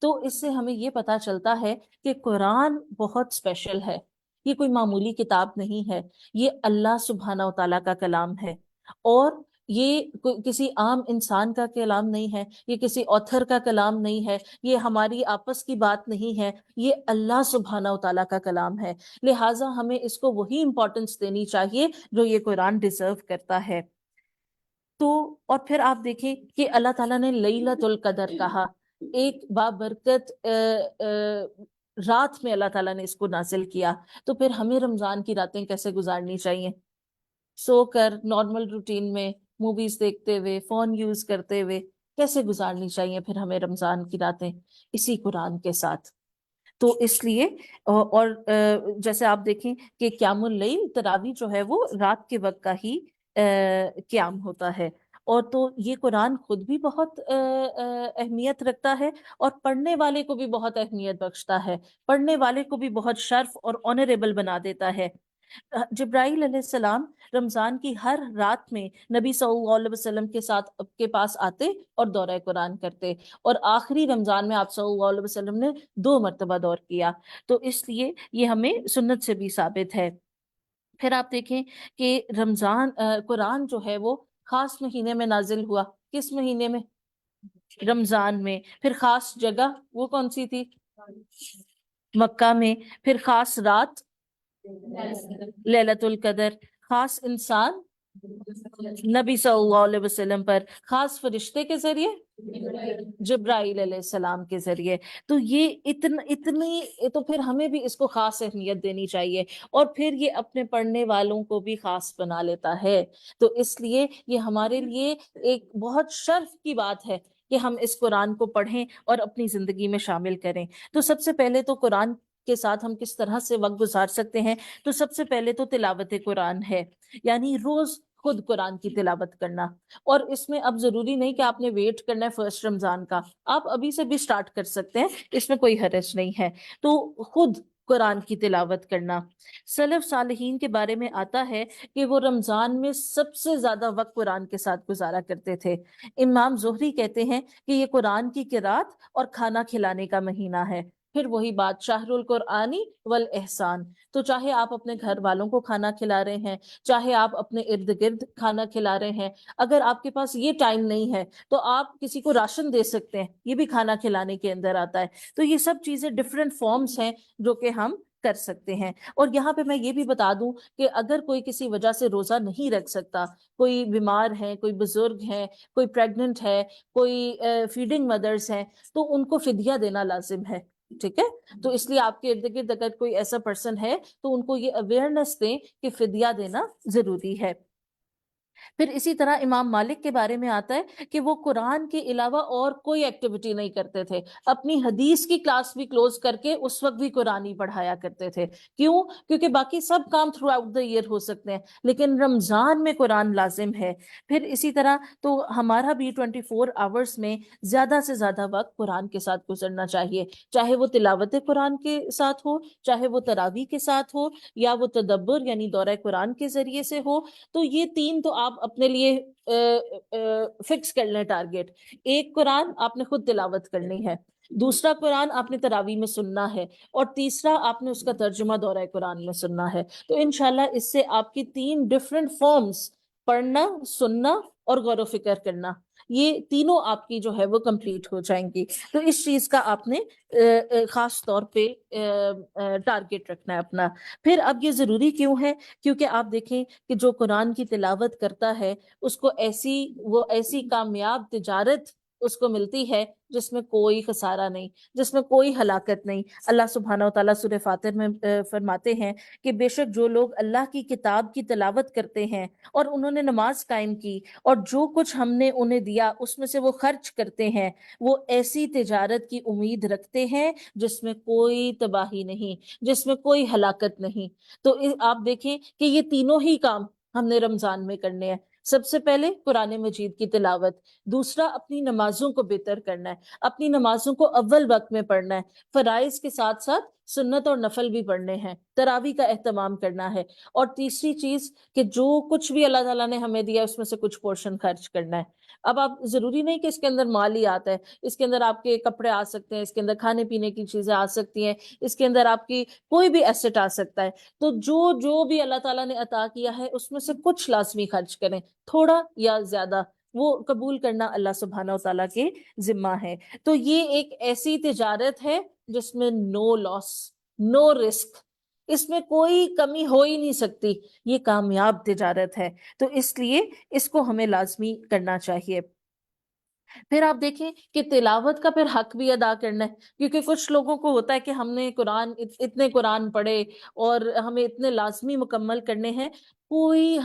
تو اس سے ہمیں یہ پتا چلتا ہے کہ قرآن بہت اسپیشل ہے. یہ کوئی معمولی کتاب نہیں ہے، یہ اللہ سبحانہ و تعالیٰ کا کلام ہے. اور یہ کسی عام انسان کا کلام نہیں ہے، یہ کسی آتھر کا کلام نہیں ہے، یہ ہماری آپس کی بات نہیں ہے، یہ اللہ سبحانہ و تعالیٰ کا کلام ہے. لہٰذا ہمیں اس کو وہی امپورٹنس دینی چاہیے جو یہ قرآن ڈیزرو کرتا ہے. تو اور پھر آپ دیکھیں کہ اللہ تعالیٰ نے لیلۃ القدر کہا، ایک بابرکت رات میں اللہ تعالیٰ نے اس کو نازل کیا. تو پھر ہمیں رمضان کی راتیں کیسے گزارنی چاہیے؟ سو کر نارمل روٹین میں موویز دیکھتے ہوئے، فون یوز کرتے ہوئے کیسے گزارنی چاہیے پھر ہمیں رمضان کی راتیں؟ اسی قرآن کے ساتھ. تو اس لیے اور جیسے آپ دیکھیں کہ قیام اللیل، تراویح جو ہے وہ رات کے وقت کا ہی قیام ہوتا ہے. اور تو یہ قرآن خود بھی بہت اہمیت رکھتا ہے، اور پڑھنے والے کو بھی بہت اہمیت بخشتا ہے، پڑھنے والے کو بھی بہت شرف اور آنریبل بنا دیتا ہے. جبرائیل علیہ السلام رمضان کی ہر رات میں نبی صلی اللہ علیہ وسلم کے پاس آتے اور دورہ قرآن کرتے، اور آخری رمضان میں آپ صلی اللہ علیہ وسلم نے 2 مرتبہ دور کیا. تو اس لیے یہ ہمیں سنت سے بھی ثابت ہے. پھر آپ دیکھیں کہ رمضان قرآن جو ہے وہ خاص مہینے میں نازل ہوا. کس مہینے میں؟ رمضان میں. پھر خاص جگہ وہ کون سی تھی؟ مکہ میں. پھر خاص رات لیلۃ القدر. خاص انسان نبی صلی اللہ علیہ وسلم پر. خاص فرشتے کے ذریعے جبرائیل علیہ السلام کے ذریعے. تو یہ اتنی تو پھر ہمیں بھی اس کو خاص اہمیت دینی چاہیے. اور پھر یہ اپنے پڑھنے والوں کو بھی خاص بنا لیتا ہے. تو اس لیے یہ ہمارے لیے ایک بہت شرف کی بات ہے کہ ہم اس قرآن کو پڑھیں اور اپنی زندگی میں شامل کریں. تو سب سے پہلے تو قرآن کے ساتھ ہم کس طرح سے وقت گزار سکتے ہیں؟ تو سب سے پہلے تو تلاوت قرآن ہے، یعنی روز خود قرآن کی تلاوت کرنا. اور اس میں اب ضروری نہیں کہ آپ نے ویٹ کرنا ہے فرسٹ رمضان کا، آپ ابھی سے بھی سٹارٹ کر سکتے ہیں، اس میں کوئی حرج نہیں ہے. تو خود قرآن کی تلاوت کرنا. سلف صالحین کے بارے میں آتا ہے کہ وہ رمضان میں سب سے زیادہ وقت قرآن کے ساتھ گزارا کرتے تھے. امام زہری کہتے ہیں کہ یہ قرآن کی قرات اور کھانا کھلانے کا مہینہ ہے. پھر وہی بات شہر القرآنی والاحسان. تو چاہے آپ اپنے گھر والوں کو کھانا کھلا رہے ہیں، چاہے آپ اپنے ارد گرد کھانا کھلا رہے ہیں، اگر آپ کے پاس یہ ٹائم نہیں ہے تو آپ کسی کو راشن دے سکتے ہیں، یہ بھی کھانا کھلانے کے اندر آتا ہے. تو یہ سب چیزیں ڈفرینٹ فارمز ہیں جو کہ ہم کر سکتے ہیں. اور یہاں پہ میں یہ بھی بتا دوں کہ اگر کوئی کسی وجہ سے روزہ نہیں رکھ سکتا، کوئی بیمار ہے، کوئی بزرگ ہے، کوئی پریگننٹ ہے، کوئی فیڈنگ مدرز ہیں، تو ان کو فدیہ دینا لازم ہے. ٹھیک ہے؟ تو اس لیے آپ کے ارد گرد اگر کوئی ایسا پرسن ہے تو ان کو یہ اویئرنیس دیں کہ فدیہ دینا ضروری ہے. پھر اسی طرح امام مالک کے بارے میں آتا ہے کہ وہ قرآن کے علاوہ اور کوئی ایکٹیویٹی نہیں کرتے تھے. اپنی حدیث کی کلاس بھی کلوز کر کے اس وقت بھی قرآن ہی پڑھایا کرتے تھے. کیوں؟ کیونکہ باقی سب کام تھرو آؤٹ دا ایئر ہو سکتے ہیں، لیکن رمضان میں قرآن لازم ہے. پھر اسی طرح تو ہمارا بھی 24 آورز میں زیادہ سے زیادہ وقت قرآن کے ساتھ گزرنا چاہیے، چاہے وہ تلاوت قرآن کے ساتھ ہو، چاہے وہ تراویح کے ساتھ ہو، یا وہ تدبر یعنی دورہ قرآن کے ذریعے سے ہو. تو یہ تین تو آپ اپنے لیے فکس کر لیں ٹارگیٹ. ایک قرآن آپ نے خود تلاوت کرنی ہے، دوسرا قرآن آپ نے تراویح میں سننا ہے، اور تیسرا آپ نے اس کا ترجمہ دورہ قرآن میں سننا ہے. تو انشاءاللہ اس سے آپ کی 3 ڈفرینٹ فارمز، پڑھنا، سننا اور غور و فکر کرنا، یہ تینوں آپ کی جو ہے وہ کمپلیٹ ہو جائیں گی. تو اس چیز کا آپ نے خاص طور پہ ٹارگیٹ رکھنا ہے اپنا. پھر اب یہ ضروری کیوں ہے؟ کیونکہ آپ دیکھیں کہ جو قرآن کی تلاوت کرتا ہے اس کو ایسی کامیاب تجارت اس کو ملتی ہے جس میں کوئی خسارہ نہیں، جس میں کوئی ہلاکت نہیں. اللہ سبحانہ و تعالیٰ سورہ فاتر میں فرماتے ہیں کہ بے شک جو لوگ اللہ کی کتاب کی تلاوت کرتے ہیں اور انہوں نے نماز قائم کی اور جو کچھ ہم نے انہیں دیا اس میں سے وہ خرچ کرتے ہیں، وہ ایسی تجارت کی امید رکھتے ہیں جس میں کوئی تباہی نہیں، جس میں کوئی ہلاکت نہیں. تو آپ دیکھیں کہ یہ تینوں ہی کام ہم نے رمضان میں کرنے ہیں. سب سے پہلے قرآن مجید کی تلاوت، دوسرا اپنی نمازوں کو بہتر کرنا ہے، اپنی نمازوں کو اول وقت میں پڑھنا ہے، فرائض کے ساتھ ساتھ سنت اور نفل بھی پڑھنے ہیں، تراویح کا اہتمام کرنا ہے، اور تیسری چیز کہ جو کچھ بھی اللہ تعالیٰ نے ہمیں دیا اس میں سے کچھ پورشن خرچ کرنا ہے. اب آپ ضروری نہیں کہ اس کے اندر مال ہی آتا ہے، اس کے اندر آپ کے کپڑے آ سکتے ہیں، اس کے اندر کھانے پینے کی چیزیں آ سکتی ہیں، اس کے اندر آپ کی کوئی بھی ایسٹ آ سکتا ہے. تو جو بھی اللہ تعالیٰ نے عطا کیا ہے اس میں سے کچھ لازمی خرچ کریں، تھوڑا یا زیادہ، وہ قبول کرنا اللہ سبحانہ و تعالیٰ کے ذمہ ہے. تو یہ ایک ایسی تجارت ہے جس میں نو لاس، نو رسک، اس میں کوئی کمی ہو ہی نہیں سکتی، یہ کامیاب تجارت ہے. تو اس لیے اس کو ہمیں لازمی کرنا چاہیے. پھر آپ دیکھیں کہ تلاوت کا پھر حق بھی ادا کرنا ہے، کیونکہ کچھ لوگوں کو ہوتا ہے کہ ہم نے اتنے قرآن پڑھے اور ہمیں اتنے لازمی مکمل کرنے ہیں، کوئی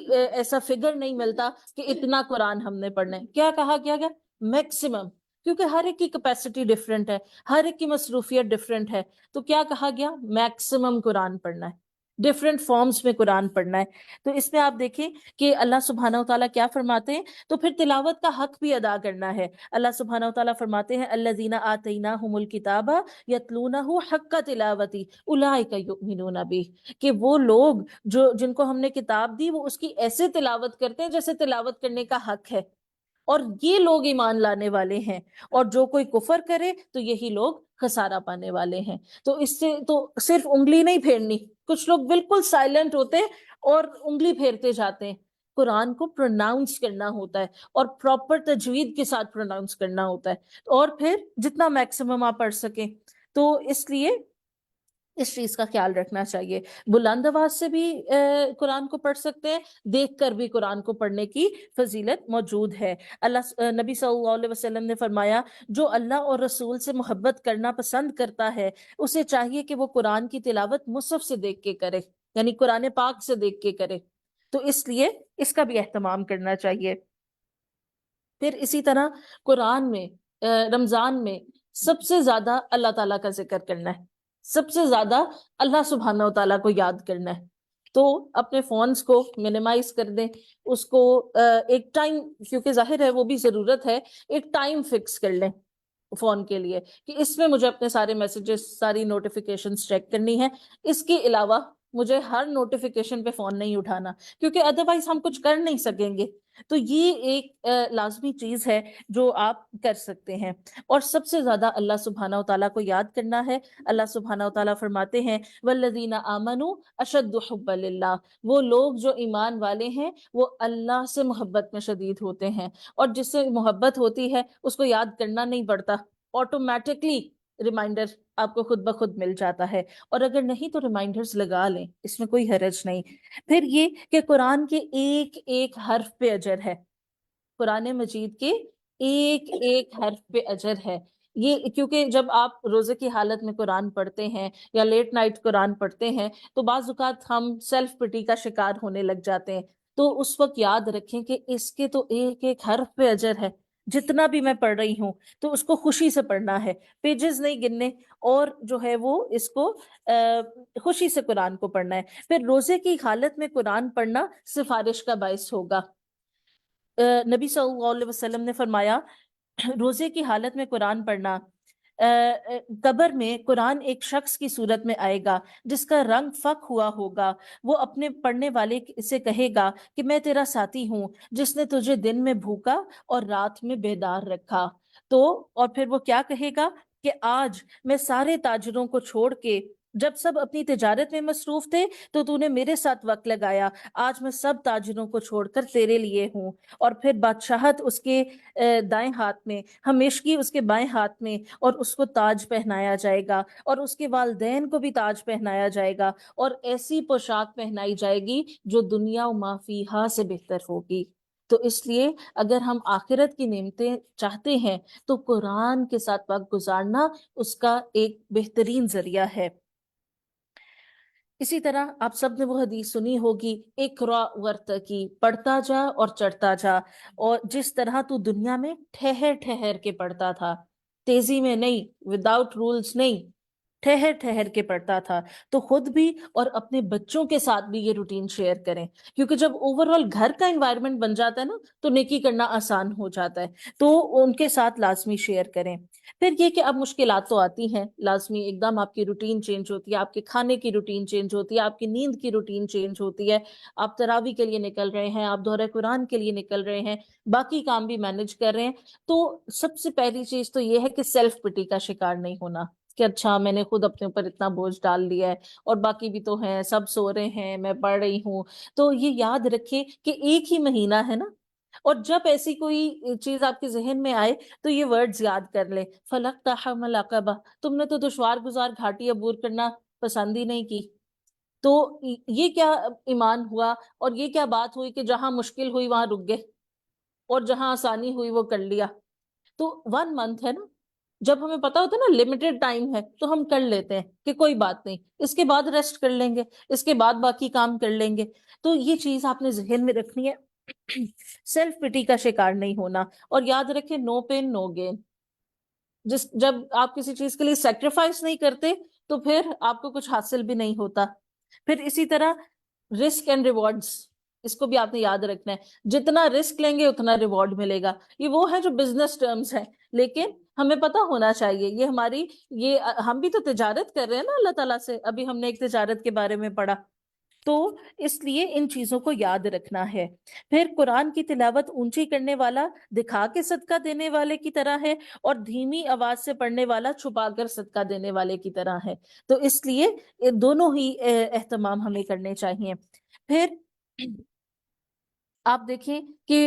ایسا فگر نہیں ملتا کہ اتنا قرآن ہم نے پڑھنا ہے. کیا کہا گیا؟ میکسیمم، کیونکہ ہر ایک کی کیپیسٹی ڈفرینٹ ہے، ہر ایک کی مصروفیت ڈفرینٹ ہے. تو کیا کہا گیا؟ میکسیمم قرآن پڑھنا ہے، ڈفرینٹ فارمز میں قرآن پڑھنا ہے. تو اس میں آپ دیکھیں کہ اللہ سبحانہ و تعالیٰ کیا فرماتے ہیں. تو پھر تلاوت کا حق بھی ادا کرنا ہے. اللہ سبحانہ و تعالیٰ فرماتے ہیں الذین آتیناہم الکتاب یتلونہ حق تلاوتی اولئک یؤمنون بہ، کہ وہ لوگ جن کو ہم نے کتاب دی وہ اس کی ایسے تلاوت کرتے ہیں جیسے تلاوت کرنے کا حق ہے. اور یہ لوگ ایمان لانے والے ہیں، اور جو کوئی کفر کرے تو یہی لوگ خسارہ پانے والے ہیں۔ تو اس سے تو صرف انگلی نہیں پھیرنی، کچھ لوگ بالکل سائلنٹ ہوتے ہیں اور انگلی پھیرتے جاتے ہیں۔ قرآن کو پروناؤنس کرنا ہوتا ہے اور پراپر تجوید کے ساتھ پروناؤنس کرنا ہوتا ہے، اور پھر جتنا میکسیمم آپ پڑھ سکیں۔ تو اس لیے اس چیز کا خیال رکھنا چاہیے۔ بلند آواز سے بھی قرآن کو پڑھ سکتے ہیں، دیکھ کر بھی قرآن کو پڑھنے کی فضیلت موجود ہے۔ نبی صلی اللہ علیہ وسلم نے فرمایا، جو اللہ اور رسول سے محبت کرنا پسند کرتا ہے اسے چاہیے کہ وہ قرآن کی تلاوت مصحف سے دیکھ کے کرے، یعنی قرآن پاک سے دیکھ کے کرے۔ تو اس لیے اس کا بھی اہتمام کرنا چاہیے۔ پھر اسی طرح قرآن میں رمضان میں سب سے زیادہ اللہ تعالیٰ کا ذکر کرنا ہے، سب سے زیادہ اللہ سبحانہ و تعالیٰ کو یاد کرنا ہے۔ تو اپنے فونز کو منیمائز کر دیں، اس کو ایک ٹائم، کیونکہ ظاہر ہے وہ بھی ضرورت ہے، ایک ٹائم فکس کر لیں فون کے لیے کہ اس میں مجھے اپنے سارے میسیجز، ساری نوٹیفیکیشنز چیک کرنی ہے۔ اس کے علاوہ مجھے ہر نوٹیفیکیشن پہ فون نہیں اٹھانا، کیونکہ ادروائز ہم کچھ کر نہیں سکیں گے۔ تو یہ ایک لازمی چیز ہے جو آپ کر سکتے ہیں۔ اور سب سے زیادہ اللہ سبحانہ و تعالیٰ کو یاد کرنا ہے۔ اللہ سبحانہ و تعالیٰ فرماتے ہیں، والذین آمنوا اشد حبا للہ، وہ لوگ جو ایمان والے ہیں وہ اللہ سے محبت میں شدید ہوتے ہیں۔ اور جس سے محبت ہوتی ہے اس کو یاد کرنا نہیں پڑتا، آٹومیٹکلی ریمائنڈر آپ کو خود بخود مل جاتا ہے۔ اور اگر نہیں تو ریمائنڈرز لگا لیں، اس میں کوئی حرج نہیں۔ پھر یہ کہ قرآن کے ایک ایک حرف پہ اجر ہے، قرآن مجید کے ایک ایک حرف پہ اجر ہے۔ یہ کیونکہ جب آپ روزے کی حالت میں قرآن پڑھتے ہیں یا لیٹ نائٹ قرآن پڑھتے ہیں تو بعض اوقات ہم سیلف پٹی کا شکار ہونے لگ جاتے ہیں۔ تو اس وقت یاد رکھیں کہ اس کے تو ایک ایک حرف پہ اجر ہے، جتنا بھی میں پڑھ رہی ہوں تو اس کو خوشی سے پڑھنا ہے، پیجز نہیں گننے، اور جو ہے وہ اس کو خوشی سے قرآن کو پڑھنا ہے۔ پھر روزے کی حالت میں قرآن پڑھنا سفارش کا باعث ہوگا۔ نبی صلی اللہ علیہ وسلم نے فرمایا، روزے کی حالت میں قرآن پڑھنا، قبر میں قرآن ایک شخص کی صورت میں آئے گا جس کا رنگ فک ہوا ہوگا، وہ اپنے پڑھنے والے سے کہے گا کہ میں تیرا ساتھی ہوں جس نے تجھے دن میں بھوکا اور رات میں بیدار رکھا۔ تو اور پھر وہ کیا کہے گا کہ آج میں سارے تاجروں کو چھوڑ کے، جب سب اپنی تجارت میں مصروف تھے تو تو نے میرے ساتھ وقت لگایا، آج میں سب تاجروں کو چھوڑ کر تیرے لیے ہوں۔ اور پھر بادشاہت اس کے دائیں ہاتھ میں، ہمیشگی اس کے بائیں ہاتھ میں، اور اس کو تاج پہنایا جائے گا، اور اس کے والدین کو بھی تاج پہنایا جائے گا، اور ایسی پوشاک پہنائی جائے گی جو دنیا و ما فیہا سے بہتر ہوگی۔ تو اس لیے اگر ہم آخرت کی نعمتیں چاہتے ہیں تو قرآن کے ساتھ وقت گزارنا اس کا ایک بہترین ذریعہ ہے۔ اسی طرح آپ سب نے وہ حدیث سنی ہوگی، اقرا ورتقی، پڑھتا جا اور چڑھتا جا، اور جس طرح تو دنیا میں ٹھہر ٹھہر کے پڑھتا تھا، تیزی میں نہیں، وداؤٹ رولز نہیں، ٹھہر ٹھہر کے پڑھتا تھا، تو خود بھی اور اپنے بچوں کے ساتھ بھی یہ روٹین شیئر کریں، کیونکہ جب اوورآل گھر کا انوائرمنٹ بن جاتا ہے نا تو نیکی کرنا آسان ہو جاتا ہے۔ تو ان کے ساتھ لازمی شیئر کریں۔ پھر یہ کہ اب مشکلات تو آتی ہیں لازمی، ایک دم آپ کی روٹین چینج ہوتی ہے، آپ کے کھانے کی روٹین چینج ہوتی ہے، آپ کی نیند کی روٹین چینج ہوتی ہے، آپ تراویح کے لیے نکل رہے ہیں، آپ دورہ قرآن کے لیے نکل رہے ہیں، باقی کام بھی مینج کر رہے ہیں۔ تو سب سے پہلی چیز تو یہ ہے کہ سیلف پٹی کا شکار نہیں ہونا کہ اچھا میں نے خود اپنے اوپر اتنا بوجھ ڈال لیا ہے اور باقی بھی تو ہیں، سب سو رہے ہیں، میں پڑھ رہی ہوں۔ تو یہ یاد رکھیں کہ ایک ہی مہینہ ہے نا، اور جب ایسی کوئی چیز آپ کے ذہن میں آئے تو یہ ورڈز یاد کر لیں، فلق تحم العقبہ، تم نے تو دشوار گزار گھاٹی عبور کرنا پسند ہی نہیں کی۔ تو یہ کیا ایمان ہوا، اور یہ کیا بات ہوئی کہ جہاں مشکل ہوئی وہاں رک گئے اور جہاں آسانی ہوئی وہ کر لیا۔ تو 1 منتھ ہے نا، جب ہمیں پتا ہوتا ہے نا لمیٹڈ ٹائم ہے تو ہم کر لیتے ہیں کہ کوئی بات نہیں، اس کے بعد ریسٹ کر لیں گے، اس کے بعد باقی کام کر لیں گے۔ تو یہ چیز آپ نے ذہن میں رکھنی ہے، سیلف پٹی کا شکار نہیں ہونا۔ اور یاد رکھیں، نو پین نو گین، جب آپ کسی چیز کے لیے سیکریفائس نہیں کرتے تو پھر آپ کو کچھ حاصل بھی نہیں ہوتا۔ پھر اسی طرح رسک اینڈ ریوارڈز، اس کو بھی آپ نے یاد رکھنا ہے، جتنا رسک لیں گے اتنا ریوارڈ ملے گا۔ یہ وہ ہے جو بزنس ٹرمز ہیں، لیکن ہمیں پتا ہونا چاہیے یہ ہماری، یہ ہم بھی تو تجارت کر رہے ہیں نا اللہ تعالیٰ سے۔ ابھی ہم نے ایک تجارت کے بارے میں پڑھا، تو اس لیے ان چیزوں کو یاد رکھنا ہے۔ پھر قرآن کی تلاوت اونچی کرنے والا دکھا کے صدقہ دینے والے کی طرح ہے، اور دھیمی آواز سے پڑھنے والا چھپا کر صدقہ دینے والے کی طرح ہے۔ تو اس لیے دونوں ہی اہتمام ہمیں کرنے چاہیے۔ پھر آپ دیکھیں کہ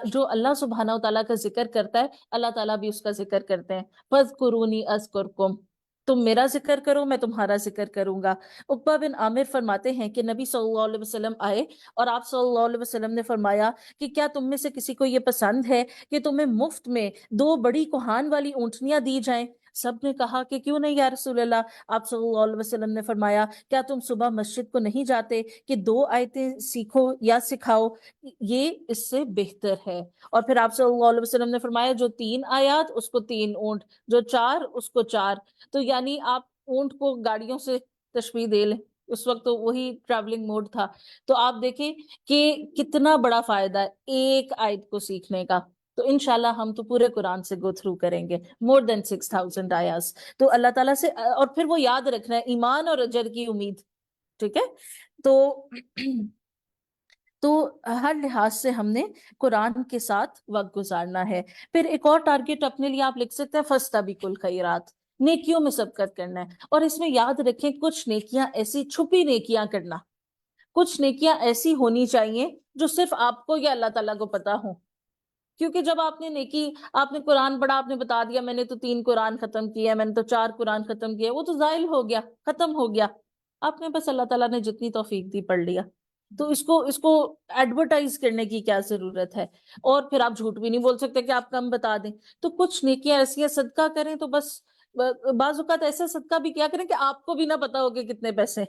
جو اللہ سبحانہ و تعالیٰ کا ذکر کرتا ہے، اللہ تعالیٰ بھی اس کا ذکر کرتے ہیں۔ فَاذْكُرُونِي أَذْكُرْكُمْ، تم میرا ذکر کرو میں تمہارا ذکر کروں گا۔ عقبہ بن عامر فرماتے ہیں کہ نبی صلی اللہ علیہ وسلم آئے اور آپ صلی اللہ علیہ وسلم نے فرمایا کہ کیا تم میں سے کسی کو یہ پسند ہے کہ تمہیں مفت میں 2 بڑی کوہان والی اونٹنیاں دی جائیں؟ سب نے کہا کہ کیوں نہیں یا رسول اللہ۔ آپ صلی اللہ علیہ وسلم نے فرمایا کیا تم صبح مسجد کو نہیں جاتے کہ 2 آیتیں سیکھو یا سکھاؤ، یہ اس سے بہتر ہے۔ اور پھر آپ صلی اللہ علیہ وسلم نے فرمایا جو 3 آیات اس کو 3 اونٹ، جو 4 اس کو 4۔ تو یعنی آپ اونٹ کو گاڑیوں سے تشبیہ دے لیں، اس وقت تو وہی ٹریولنگ موڈ تھا۔ تو آپ دیکھیں کہ کتنا بڑا فائدہ ہے ایک آیت کو سیکھنے کا۔ تو انشاءاللہ ہم تو پورے قرآن سے گو تھرو کریں گے، مور دین 6000 آیاز۔ تو اللہ تعالیٰ سے، اور پھر وہ یاد رکھنا ہے ایمان اور اجر کی امید، ٹھیک ہے؟ تو ہر لحاظ سے ہم نے قرآن کے ساتھ وقت گزارنا ہے۔ پھر ایک اور ٹارگٹ اپنے لیے آپ لکھ سکتے ہیں، فَاسْتَبِقُوا الْخَيْرَاتِ، نیکیوں میں سبقت کرنا ہے۔ اور اس میں یاد رکھیں کچھ نیکیاں ایسی چھپی نیکیاں کرنا، کچھ نیکیاں ایسی ہونی چاہیے جو صرف آپ کو یا اللہ تعالیٰ کو پتا ہو۔ کیونکہ جب آپ نے قرآن پڑھا، آپ نے بتا دیا میں نے تو 3 قرآن ختم کیا، میں نے تو 4 قرآن ختم کیا، وہ تو زائل ہو گیا، ختم ہو گیا۔ آپ نے بس اللہ تعالیٰ نے جتنی توفیق دی پڑھ لیا۔ تو اس کو ایڈورٹائز کرنے کی کیا ضرورت ہے؟ اور پھر آپ جھوٹ بھی نہیں بول سکتے کہ آپ کم بتا دیں۔ تو کچھ نیکیاں ایسی ہیں، صدقہ کریں تو بس بعض اوقات ایسا صدقہ بھی کیا کریں کہ آپ کو بھی نہ پتا ہو کہ کتنے پیسے،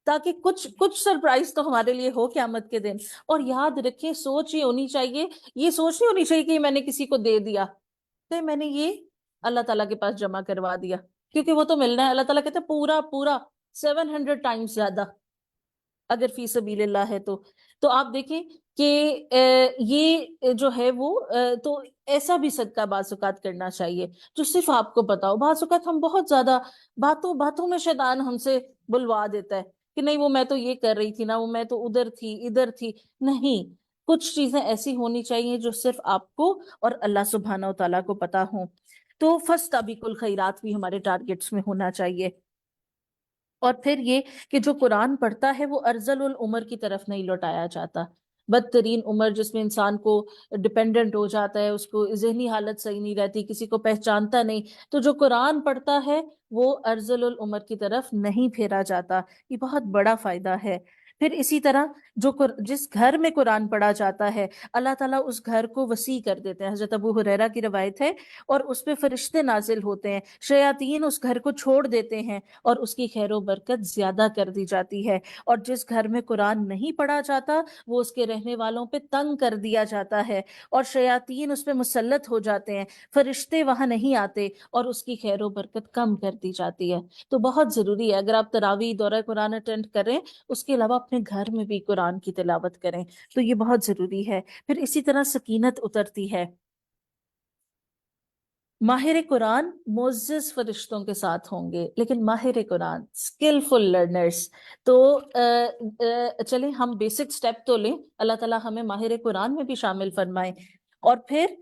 تاکہ کچھ سرپرائز تو ہمارے لیے ہو قیامت کے دن۔ اور یاد رکھیں سوچ یہ ہونی چاہیے، یہ سوچ نہیں ہونی چاہیے کہ میں نے کسی کو دے دیا، کہ میں نے یہ اللہ تعالیٰ کے پاس جمع کروا دیا، کیونکہ وہ تو ملنا ہے۔ اللہ تعالیٰ کہتے ہیں پورا 700 ٹائمز زیادہ اگر فی سبیل اللہ ہے تو آپ دیکھیں کہ یہ جو ہے وہ تو ایسا بھی صدقہ بعض اوقات کرنا چاہیے جو صرف آپ کو پتا ہو۔ بعض اوقات ہم بہت زیادہ باتوں میں شیطان ہم سے بلوا دیتا ہے کہ نہیں وہ میں تو یہ کر رہی تھی نا، وہ میں تو ادھر تھی۔ نہیں، کچھ چیزیں ایسی ہونی چاہیے جو صرف آپ کو اور اللہ سبحانہ و تعالیٰ کو پتا ہوں۔ تو فَاسْتَبِقُوا الْخَيْرَاتِ بھی ہمارے ٹارگٹس میں ہونا چاہیے۔ اور پھر یہ کہ جو قرآن پڑھتا ہے وہ ارذل العمر کی طرف نہیں لوٹایا جاتا، بدترین عمر جس میں انسان کو ڈپینڈنٹ ہو جاتا ہے، اس کو ذہنی حالت صحیح نہیں رہتی، کسی کو پہچانتا نہیں۔ تو جو قرآن پڑھتا ہے وہ ارذل العمر کی طرف نہیں پھیرا جاتا، یہ بہت بڑا فائدہ ہے۔ پھر اسی طرح جس گھر میں قرآن پڑھا جاتا ہے اللہ تعالیٰ اس گھر کو وسیع کر دیتے ہیں۔ حضرت ابو ہریرہ کی روایت ہے، اور اس پہ فرشتے نازل ہوتے ہیں، شیاطین اس گھر کو چھوڑ دیتے ہیں اور اس کی خیر و برکت زیادہ کر دی جاتی ہے۔ اور جس گھر میں قرآن نہیں پڑھا جاتا وہ اس کے رہنے والوں پہ تنگ کر دیا جاتا ہے، اور شیاطین اس پہ مسلط ہو جاتے ہیں، فرشتے وہاں نہیں آتے، اور اس کی خیر و برکت کم کر دی جاتی ہے۔ تو بہت ضروری ہے اگر آپ تراویح دورہ قرآن اٹینڈ کریں، اس کے علاوہ اپنے گھر میں بھی قرآن کی تلاوت کریں، تو یہ بہت ضروری ہے۔ پھر اسی طرح سکینت اترتی ہے۔ ماہر قرآن معزز فرشتوں کے ساتھ ہوں گے، لیکن ماہر قرآن اسکلفل لرنرز۔ تو چلیں ہم بیسک سٹیپ تو لیں، اللہ تعالیٰ ہمیں ماہر قرآن میں بھی شامل فرمائیں۔ اور پھر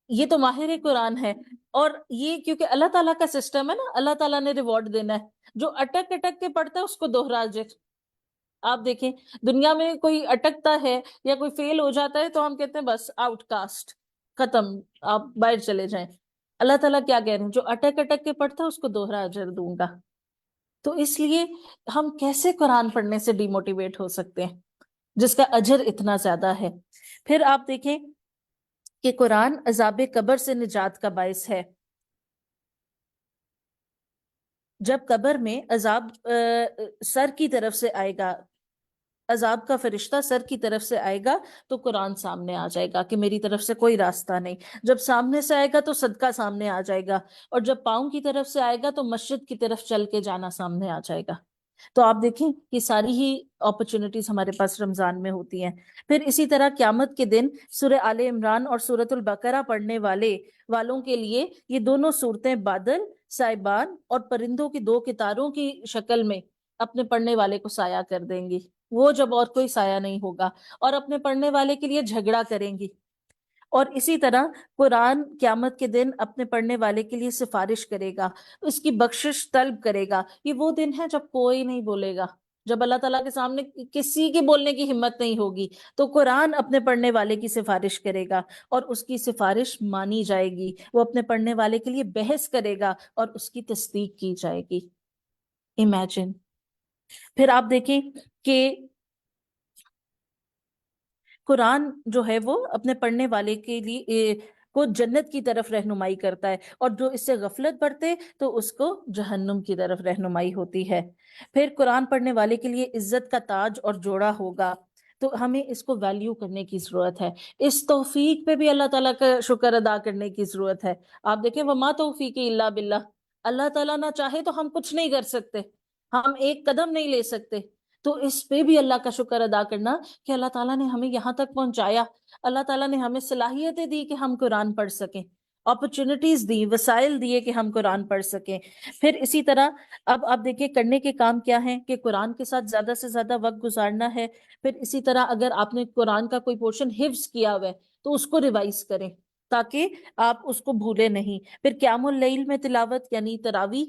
یہ تو ماہر قرآن ہے، اور یہ کیونکہ اللہ تعالیٰ کا سسٹم ہے نا، اللہ تعالیٰ نے ریوارڈ دینا ہے۔ جو اٹک کے پڑھتا ہے اس کو دوہرا اجر۔ آپ دیکھیں دنیا میں کوئی اٹکتا ہے یا کوئی فیل ہو جاتا ہے تو ہم کہتے ہیں بس آؤٹ کاسٹ، ختم، آپ باہر چلے جائیں۔ اللہ تعالیٰ کیا کہہ رہے ہیں؟ جو اٹک کے پڑھتا ہے اس کو دوہرا اجر دوں گا۔ تو اس لیے ہم کیسے قرآن پڑھنے سے ڈی موٹیویٹ ہو سکتے ہیں جس کا اجر اتنا زیادہ ہے؟ پھر آپ دیکھیں کہ قرآن عذاب قبر سے نجات کا باعث ہے۔ جب قبر میں عذاب سر کی طرف سے آئے گا، عذاب کا فرشتہ سر کی طرف سے آئے گا تو قرآن سامنے آ جائے گا کہ میری طرف سے کوئی راستہ نہیں۔ جب سامنے سے آئے گا تو صدقہ سامنے آ جائے گا، اور جب پاؤں کی طرف سے آئے گا تو مسجد کی طرف چل کے جانا سامنے آ جائے گا۔ تو آپ دیکھیں یہ ساری ہی اپرچونٹیز ہمارے پاس رمضان میں ہوتی ہیں۔ پھر اسی طرح قیامت کے دن سورہ آل عمران اور سورۃ البقرہ پڑھنے والوں کے لیے یہ دونوں صورتیں بادل، سائبان اور پرندوں کی 2 قطاروں کی شکل میں اپنے پڑھنے والے کو سایہ کر دیں گی، وہ جب اور کوئی سایہ نہیں ہوگا، اور اپنے پڑھنے والے کے لیے جھگڑا کریں گی۔ اور اسی طرح قرآن قیامت کے دن اپنے پڑھنے والے کے لیے سفارش کرے گا، اس کی بخشش طلب کرے گا۔ یہ وہ دن ہے جب کوئی نہیں بولے گا، جب اللہ تعالیٰ کے سامنے کسی کی بولنے کی ہمت نہیں ہوگی، تو قرآن اپنے پڑھنے والے کی سفارش کرے گا اور اس کی سفارش مانی جائے گی، وہ اپنے پڑھنے والے کے لیے بحث کرے گا اور اس کی تصدیق کی جائے گی۔ امیجن۔ پھر آپ دیکھیں کہ قرآن جو ہے وہ اپنے پڑھنے والے کے لیے کو جنت کی طرف رہنمائی کرتا ہے، اور جو اس سے غفلت برتے تو اس کو جہنم کی طرف رہنمائی ہوتی ہے۔ پھر قرآن پڑھنے والے کے لیے عزت کا تاج اور جوڑا ہوگا، تو ہمیں اس کو ویلیو کرنے کی ضرورت ہے، اس توفیق پہ بھی اللہ تعالیٰ کا شکر ادا کرنے کی ضرورت ہے۔ آپ دیکھیں وما توفیقی الا باللہ، اللہ تعالیٰ نہ چاہے تو ہم کچھ نہیں کر سکتے، ہم ایک قدم نہیں لے سکتے، تو اس پہ بھی اللہ کا شکر ادا کرنا کہ اللہ تعالیٰ نے ہمیں یہاں تک پہنچایا، اللہ تعالیٰ نے ہمیں صلاحیتیں دی کہ ہم قرآن پڑھ سکیں، اپرچونٹیز دی، وسائل دیے کہ ہم قرآن پڑھ سکیں۔ پھر اسی طرح اب آپ دیکھیں کرنے کے کام کیا ہیں کہ قرآن کے ساتھ زیادہ سے زیادہ وقت گزارنا ہے۔ پھر اسی طرح اگر آپ نے قرآن کا کوئی پورشن حفظ کیا ہوا ہے تو اس کو ریوائز کریں تاکہ آپ اس کو بھولے نہیں۔ پھر قیام اللیل میں تلاوت یعنی تراویح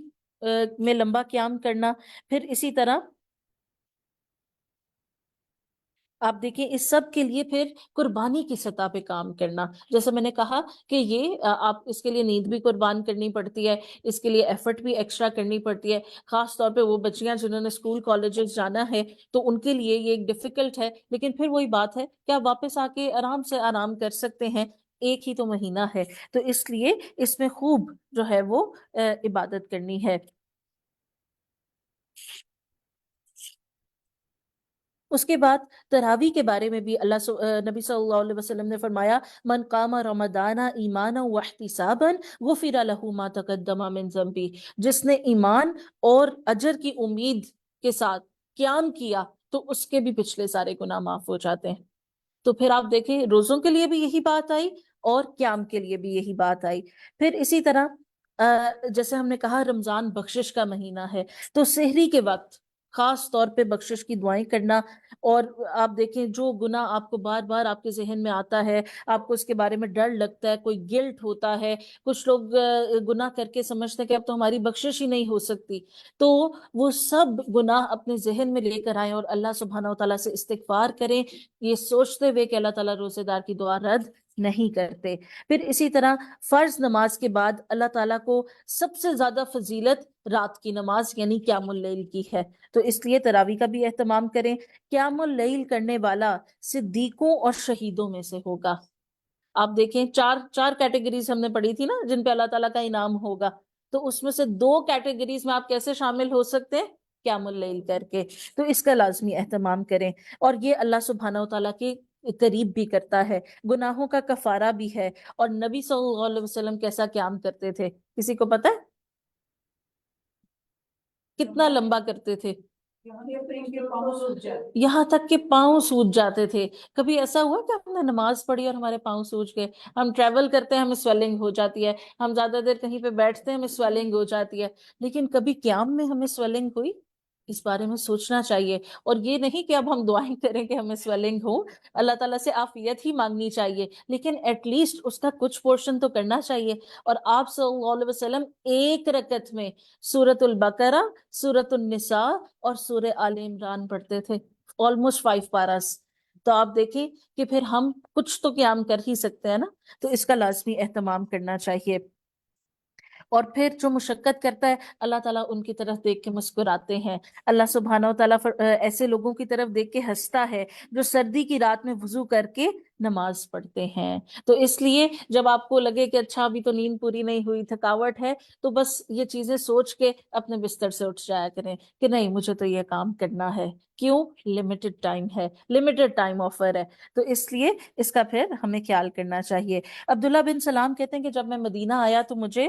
میں لمبا قیام کرنا۔ پھر اسی طرح آپ دیکھیں اس سب کے لیے پھر قربانی کی سطح پہ کام کرنا، جیسے میں نے کہا کہ یہ آپ اس کے لیے نیند بھی قربان کرنی پڑتی ہے، اس کے لیے ایفرٹ بھی ایکسٹرا کرنی پڑتی ہے، خاص طور پہ وہ بچیاں جنہوں نے اسکول کالجز جانا ہے تو ان کے لیے یہ ایک ڈیفیکلٹ ہے، لیکن پھر وہی بات ہے کہ آپ واپس آ کے آرام سے آرام کر سکتے ہیں، ایک ہی تو مہینہ ہے، تو اس لیے اس میں خوب جو ہے وہ عبادت کرنی ہے۔ اس کے بعد تراویح کے بارے میں بھی نبی صلی اللہ علیہ وسلم نے فرمایا من قام رمضان ایمانا واحتسابا غفر له ما تقدم من ذنبی، جس نے ایمان اور اجر کی امید کے ساتھ قیام کیا تو اس کے بھی پچھلے سارے گناہ معاف ہو جاتے ہیں۔ تو پھر آپ دیکھیں روزوں کے لیے بھی یہی بات آئی اور قیام کے لیے بھی یہی بات آئی۔ پھر اسی طرح جیسے ہم نے کہا رمضان بخشش کا مہینہ ہے، تو سحری کے وقت خاص طور پہ بخشش کی دعائیں کرنا، اور آپ دیکھیں جو گناہ آپ کو بار بار آپ کے ذہن میں آتا ہے، آپ کو اس کے بارے میں ڈر لگتا ہے، کوئی گلٹ ہوتا ہے، کچھ لوگ گناہ کر کے سمجھتے ہیں کہ اب تو ہماری بخشش ہی نہیں ہو سکتی، تو وہ سب گناہ اپنے ذہن میں لے کر آئیں اور اللہ سبحانہ و تعالیٰ سے استغفار کریں، یہ سوچتے ہوئے کہ اللہ تعالیٰ روزے دار کی دعا رد نہیں کرتے۔ پھر اسی طرح فرض نماز کے بعد اللہ تعالیٰ کو سب سے زیادہ فضیلت رات کی نماز یعنی قیام اللیل کی ہے، تو اس لیے تراویح کا بھی اہتمام کریں۔ قیام اللیل کرنے والا صدیقوں اور شہیدوں میں سے ہوگا۔ آپ دیکھیں چار کیٹیگریز ہم نے پڑھی تھی نا جن پہ اللہ تعالیٰ کا انعام ہوگا، تو اس میں سے 2 کیٹیگریز میں آپ کیسے شامل ہو سکتے ہیں؟ قیام اللیل کر کے، تو اس کا لازمی اہتمام کریں، اور یہ اللہ سبحانہ و تعالیٰ کے قریب بھی کرتا ہے، گناہوں کا کفارہ بھی ہے۔ اور نبی صلی اللہ علیہ وسلم کیسا قیام کرتے تھے، کسی کو پتہ ہے کتنا لمبا کرتے تھے؟ یہاں تک کہ پاؤں سوج جاتے تھے۔ کبھی ایسا ہوا کہ ہم نے نماز پڑھی اور ہمارے پاؤں سوج گئے؟ ہم ٹریول کرتے ہیں ہمیں سویلنگ ہو جاتی ہے، ہم زیادہ دیر کہیں پہ بیٹھتے ہیں ہمیں سویلنگ ہو جاتی ہے، لیکن کبھی قیام میں ہمیں سویلنگ ہوئی؟ اس بارے میں سوچنا چاہیے، اور یہ نہیں کہ اب ہم دعائیں کریں کہ ہمیں سویلنگ ہو، اللہ تعالیٰ سے عافیت ہی مانگنی چاہیے، لیکن ایٹ لیسٹ اس کا کچھ پورشن تو کرنا چاہیے۔ اور آپ صلی اللہ علیہ وسلم ایک رکعت میں سورۃ البقرہ، سورۃ النساء اور سورہ آل عمران پڑھتے تھے، آلموسٹ 5 پاراس۔ تو آپ دیکھیں کہ پھر ہم کچھ تو قیام کر ہی سکتے ہیں نا، تو اس کا لازمی اہتمام کرنا چاہیے۔ اور پھر جو مشقت کرتا ہے اللہ تعالیٰ ان کی طرف دیکھ کے مسکراتے ہیں، اللہ سبحانہ و تعالیٰ ایسے لوگوں کی طرف دیکھ کے ہنستا ہے جو سردی کی رات میں وضو کر کے نماز پڑھتے ہیں۔ تو اس لیے جب آپ کو لگے کہ اچھا ابھی تو نیند پوری نہیں ہوئی، تھکاوٹ ہے، تو بس یہ چیزیں سوچ کے اپنے بستر سے اٹھ جایا کریں کہ نہیں مجھے تو یہ کام کرنا ہے، کیوں؟ لمیٹڈ ٹائم ہے، لمیٹڈ ٹائم آفر ہے، تو اس لیے اس کا پھر ہمیں خیال کرنا چاہیے۔ عبداللہ بن سلام کہتے ہیں کہ جب میں مدینہ آیا تو مجھے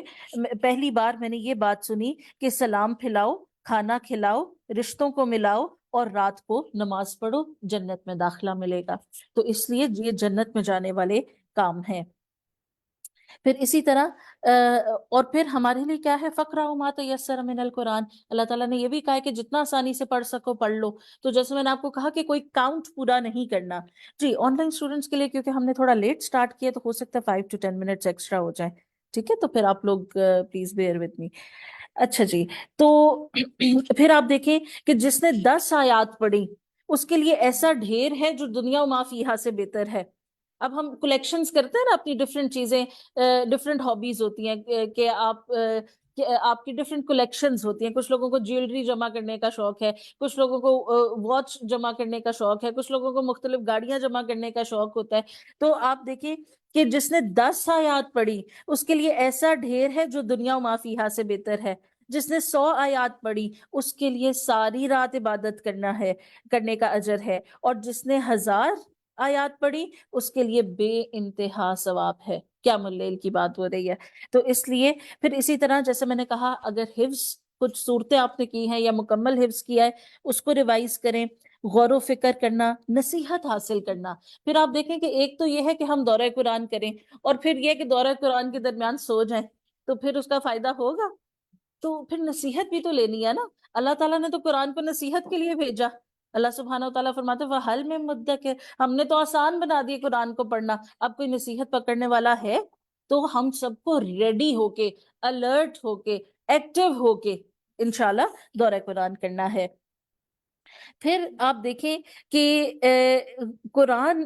پہلی بار میں نے یہ بات سنی کہ سلام پھیلاؤ، کھانا کھلاؤ، رشتوں کو ملاؤ اور رات کو نماز پڑھو، جنت میں داخلہ ملے گا۔ تو اس لیے یہ جنت میں جانے والے کام ہیں۔ پھر اسی طرح اور پھر ہمارے لیے کیا ہے، فقرأوا ما تیسر من القرآن، اللہ تعالیٰ نے یہ بھی کہا ہے کہ جتنا آسانی سے پڑھ سکو پڑھ لو. تو جیسے میں نے آپ کو کہا کہ کوئی کاؤنٹ پورا نہیں کرنا. جی آن لائن اسٹوڈنٹس کے لیے کیونکہ ہم نے تھوڑا لیٹ سٹارٹ کیا تو ہو سکتا ہے 5 to 10 منٹس ایکسٹرا ہو جائیں. ٹھیک ہے، تو پھر آپ لوگ پلیز بیئر وتھ می. اچھا جی، تو پھر آپ دیکھیں کہ جس نے 10 آیات پڑھی اس کے لیے ایسا ڈھیر ہے جو دنیا و ما فیہا سے بہتر ہے. اب ہم کلیکشنز کرتے ہیں نا اپنی ڈفرینٹ چیزیں، ڈفرینٹ ہابیز ہوتی ہیں کہ آپ کی ڈفرینٹ کلیکشنز ہوتی ہیں. کچھ لوگوں کو جیولری جمع کرنے کا شوق ہے، کچھ لوگوں کو واچ جمع کرنے کا شوق ہے، کچھ لوگوں کو مختلف گاڑیاں جمع کرنے کا شوق ہوتا ہے. تو آپ دیکھیں کہ جس نے 10 آیات پڑھی اس کے لیے ایسا ڈھیر ہے جو دنیا و ما فیہا سے بہتر ہے. جس نے 100 آیات پڑھی اس کے لیے ساری رات عبادت کرنے کا اجر ہے. اور جس نے 1000 آیات پڑھی اس کے لیے بے انتہا ثواب ہے. قیام اللیل کی بات ہو رہی ہے. تو اس لیے پھر اسی طرح جیسے میں نے کہا، اگر حفظ کچھ صورتیں آپ نے کی ہیں یا مکمل حفظ کیا ہے اس کو ریوائز کریں. غور و فکر کرنا، نصیحت حاصل کرنا. پھر آپ دیکھیں کہ ایک تو یہ ہے کہ ہم دورہ قرآن کریں، اور پھر یہ کہ دورہ قرآن کے درمیان سو جائیں، تو پھر اس کا فائدہ ہوگا؟ تو پھر نصیحت بھی تو لینی ہے نا. اللہ تعالیٰ نے تو قرآن کو نصیحت کے لیے بھیجا. اللہ سبحانہ و تعالیٰ فرماتے ہیں وَحَلْ مِن مُدَّکِرٍ، ہم نے تو آسان بنا دی قرآن کو پڑھنا، اب کوئی نصیحت پکڑنے والا ہے؟ تو ہم سب کو ریڈی ہو کے، الرٹ ہو کے، ایکٹیو ہو کے انشاءاللہ دورہ قرآن کرنا ہے. پھر آپ دیکھیں کہ قرآن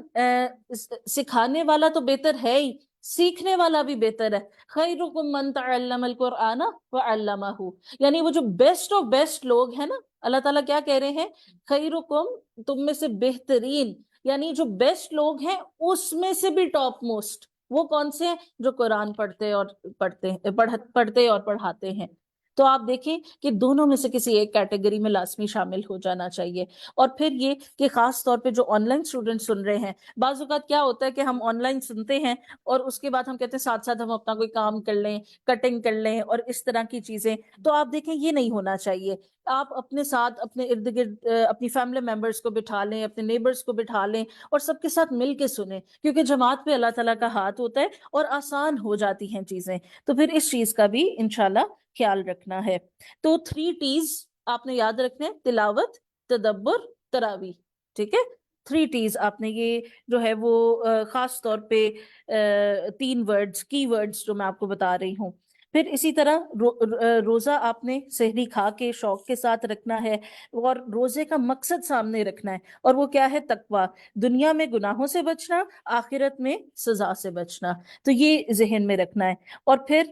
سکھانے والا تو بہتر ہے ہی، سیکھنے والا بھی بہتر ہے. خیرکم من تعلم القرآن وعلمہ، یعنی وہ جو بیسٹ آف بیسٹ لوگ ہیں نا، اللہ تعالیٰ کیا کہہ رہے ہیں؟ خیرکم، تم میں سے بہترین، یعنی جو بیسٹ لوگ ہیں اس میں سے بھی ٹاپ موسٹ وہ کون سے ہیں؟ جو قرآن پڑھتے اور پڑھاتے ہیں. تو آپ دیکھیں کہ دونوں میں سے کسی ایک کیٹیگری میں لازمی شامل ہو جانا چاہیے. اور پھر یہ کہ خاص طور پہ جو آن لائن اسٹوڈنٹ سن رہے ہیں، بعض اوقات کیا ہوتا ہے کہ ہم آن لائن سنتے ہیں اور اس کے بعد ہم کہتے ہیں ساتھ ساتھ ہم اپنا کوئی کام کر لیں، کٹنگ کر لیں اور اس طرح کی چیزیں. تو آپ دیکھیں یہ نہیں ہونا چاہیے. آپ اپنے ساتھ اپنے ارد گرد اپنی فیملی ممبرس کو بٹھا لیں، اپنے نیبرس کو بٹھا لیں اور سب کے ساتھ مل کے سنیں، کیونکہ جماعت پہ اللہ تعالیٰ کا ہاتھ ہوتا ہے اور آسان ہو جاتی ہیں چیزیں. تو پھر اس چیز کا بھی انشاءاللہ خیال رکھنا ہے. تو 3 T's آپ نے یاد رکھنے: تلاوت، تدبر، تراویح. ٹھیک ہے، 3 T's آپ نے یہ جو ہے وہ خاص طور پہ 3 ورڈز، کی ورڈز جو میں آپ کو بتا رہی ہوں. پھر اسی طرح روزہ آپ نے سحری کھا کے شوق کے ساتھ رکھنا ہے، اور روزے کا مقصد سامنے رکھنا ہے، اور وہ کیا ہے؟ تقویٰ. دنیا میں گناہوں سے بچنا، آخرت میں سزا سے بچنا. تو یہ ذہن میں رکھنا ہے. اور پھر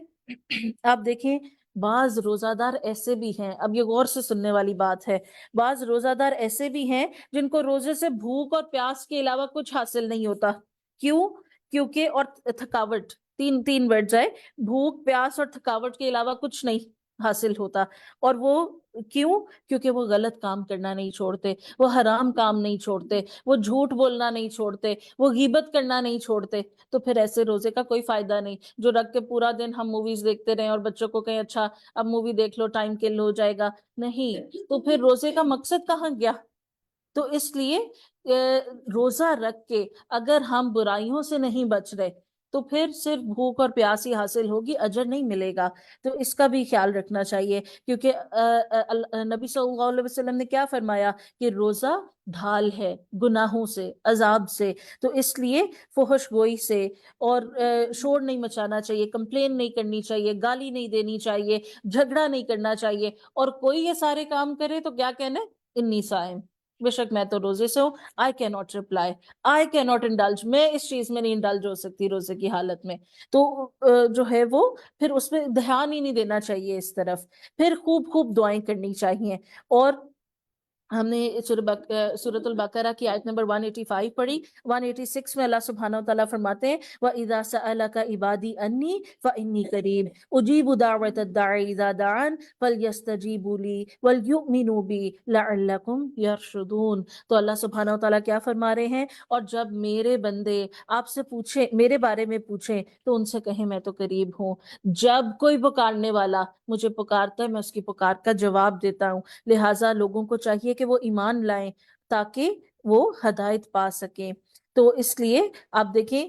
آپ دیکھیں بعض روزہ دار ایسے بھی ہیں، اب یہ غور سے سننے والی بات ہے، بعض روزہ دار ایسے بھی ہیں جن کو روزے سے بھوک اور پیاس کے علاوہ کچھ حاصل نہیں ہوتا. کیوں؟ کیونکہ اور تھکاوٹ، تین ورڈز آئے: بھوک، پیاس اور تھکاوٹ کے علاوہ کچھ نہیں حاصل ہوتا. اور وہ کیوں؟ کیونکہ وہ غلط کام کرنا نہیں چھوڑتے، وہ حرام کام نہیں چھوڑتے، وہ جھوٹ بولنا نہیں چھوڑتے، وہ غیبت کرنا نہیں چھوڑتے. تو پھر ایسے روزے کا کوئی فائدہ نہیں جو رکھ کے پورا دن ہم موویز دیکھتے رہیں اور بچوں کو کہیں اچھا اب مووی دیکھ لو، ٹائم کل ہو جائے گا. نہیں، تو پھر روزے کا مقصد کہاں گیا؟ تو اس لیے روزہ رکھ کے اگر ہم برائیوں سے نہیں بچ رہے تو پھر صرف بھوک اور پیاس ہی حاصل ہوگی، اجر نہیں ملے گا. تو اس کا بھی خیال رکھنا چاہیے، کیونکہ نبی صلی اللہ علیہ وسلم نے کیا فرمایا کہ روزہ ڈھال ہے گناہوں سے، عذاب سے. تو اس لیے فحش گوئی سے اور شور نہیں مچانا چاہیے، کمپلین نہیں کرنی چاہیے، گالی نہیں دینی چاہیے، جھگڑا نہیں کرنا چاہیے. اور کوئی یہ سارے کام کرے تو کیا کہنا ہے؟ انی صائم، بے شک میں تو روزے سے ہوں. آئی کی ناٹ ریپلائی، آئی کی ناٹ انڈلج، میں اس چیز میں نہیں انڈلج ہو سکتی روزے کی حالت میں. تو جو ہے وہ پھر اس پہ دھیان ہی نہیں دینا چاہیے اس طرف. پھر خوب خوب دعائیں کرنی چاہیے. اور ہم نے سورۃ البقرہ کی آیت نمبر 185 پڑھی. 186 میں اللہ سبحانہ و تعالیٰ فرماتے ہیں وَإِذَا سَأَلَكَ عِبَادِي أَنِّي فَإِنِّي قَرِيبٌ أُجِيبُ دَعْوَةَ الدَّاعِ إِذَا دَعَانِ فَلْيَسْتَجِيبُوا لِي وَلْيُؤْمِنُوا بِي لَعَلَّكُمْ يَرْشُدُونَ. تو اللہ سبحانہ و تعالیٰ کیا فرما رہے ہیں؟ اور جب میرے بندے آپ سے پوچھیں، میرے بارے میں پوچھیں، تو ان سے کہیں میں تو قریب ہوں. جب کوئی پکارنے والا مجھے پکارتا ہے میں اس کی پکار کا جواب دیتا ہوں. لہٰذا لوگوں کو چاہیے کہ وہ ایمان لائیں تاکہ وہ ہدایت پا سکیں. تو اس لیے آپ دیکھیں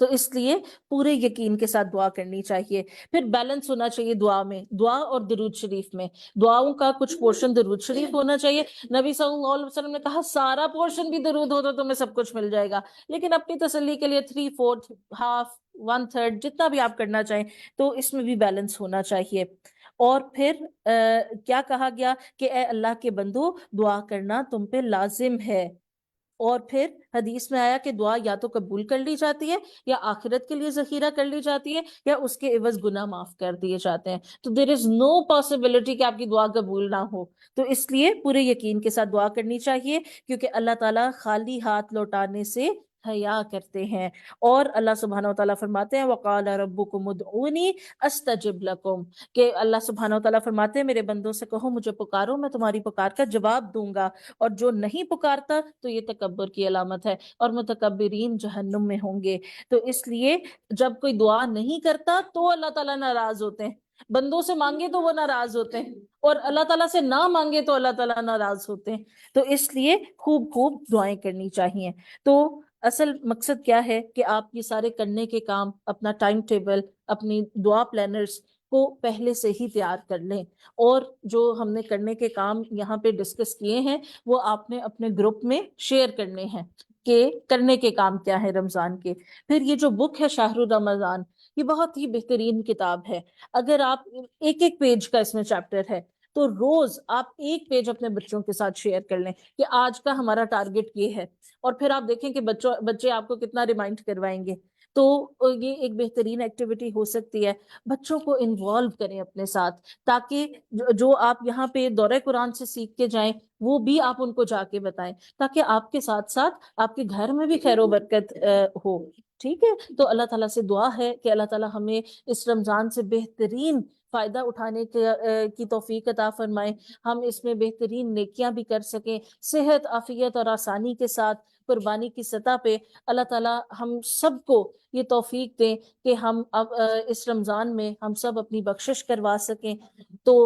تو اس لیے پورے یقین کے ساتھ دعا کرنی چاہیے. پھر بیلنس ہونا چاہیے دعا میں، دعا اور درود شریف میں. دعاؤں کا کچھ پورشن درود شریف ہونا چاہیے. نبی صلی اللہ علیہ وسلم نے کہا سارا پورشن بھی درود ہو تو تمہیں سب کچھ مل جائے گا، لیکن اپنی تسلی کے لیے 3/4 ہاف 1/3 جتنا بھی آپ کرنا چاہیں، تو اس میں بھی بیلنس ہونا چاہیے. اور پھر کیا کہا گیا کہ اے اللہ کے بندو دعا کرنا تم پہ لازم ہے. اور پھر حدیث میں آیا کہ دعا یا تو قبول کر لی جاتی ہے، یا آخرت کے لیے ذخیرہ کر لی جاتی ہے، یا اس کے عوض گناہ معاف کر دیے جاتے ہیں. تو دیر از نو پاسبلٹی کہ آپ کی دعا قبول نہ ہو. تو اس لیے پورے یقین کے ساتھ دعا کرنی چاہیے، کیونکہ اللہ تعالیٰ خالی ہاتھ لوٹانے سے حیا کرتے ہیں. اور اللہ سبحانہ وتعالیٰ فرماتے ہیں وَقَالَ رَبُّكُمُ ادْعُونِي أَسْتَجِبْ لَكُمْ، کہ اللہ سبحانہ وتعالیٰ فرماتے ہیں میرے بندوں سے کہو مجھے پکارو، میں تمہاری پکار کا جواب دوں گا. اور جو نہیں پکارتا تو یہ تکبر کی علامت ہے، اور متکبرین جہنم میں ہوں گے. تو اس لیے جب کوئی دعا نہیں کرتا تو اللہ تعالیٰ ناراض ہوتے ہیں. بندوں سے مانگے تو وہ ناراض ہوتے ہیں، اور اللہ تعالیٰ سے نہ مانگے تو اللہ تعالیٰ ناراض ہوتے ہیں. تو اس لیے خوب خوب دعائیں کرنی چاہیے. تو اصل مقصد کیا ہے کہ آپ یہ سارے کرنے کے کام، اپنا ٹائم ٹیبل، اپنی دعا پلانرز کو پہلے سے ہی تیار کر لیں. اور جو ہم نے کرنے کے کام یہاں پہ ڈسکس کیے ہیں وہ آپ نے اپنے گروپ میں شیئر کرنے ہیں کہ کرنے کے کام کیا ہے رمضان کے. پھر یہ جو بک ہے شہر رمضان، یہ بہت ہی بہترین کتاب ہے. اگر آپ ایک ایک پیج کا اس میں چیپٹر ہے، تو روز آپ ایک پیج اپنے بچوں کے ساتھ شیئر کر لیں کہ آج کا ہمارا ٹارگٹ یہ ہے. اور پھر آپ دیکھیں کہ بچے آپ کو کتنا ریمائنڈ کروائیں گے. تو یہ ایک بہترین ایکٹیویٹی ہو سکتی ہے. بچوں کو انوالو کریں اپنے ساتھ، تاکہ جو آپ یہاں پہ دورہ قرآن سے سیکھ کے جائیں وہ بھی آپ ان کو جا کے بتائیں، تاکہ آپ کے ساتھ ساتھ آپ کے گھر میں بھی خیر و برکت ہو. ٹھیک ہے. تو اللہ تعالیٰ سے دعا ہے کہ اللہ تعالیٰ ہمیں اس رمضان سے بہترین فائدہ اٹھانے کی توفیق عطا فرمائے. ہم اس میں بہترین نیکیاں بھی کر سکیں، صحت، عافیت اور آسانی کے ساتھ، قربانی کی سطح پہ. اللہ تعالیٰ ہم سب کو یہ توفیق دیں کہ ہم اب اس رمضان میں ہم سب اپنی بخشش کروا سکیں. تو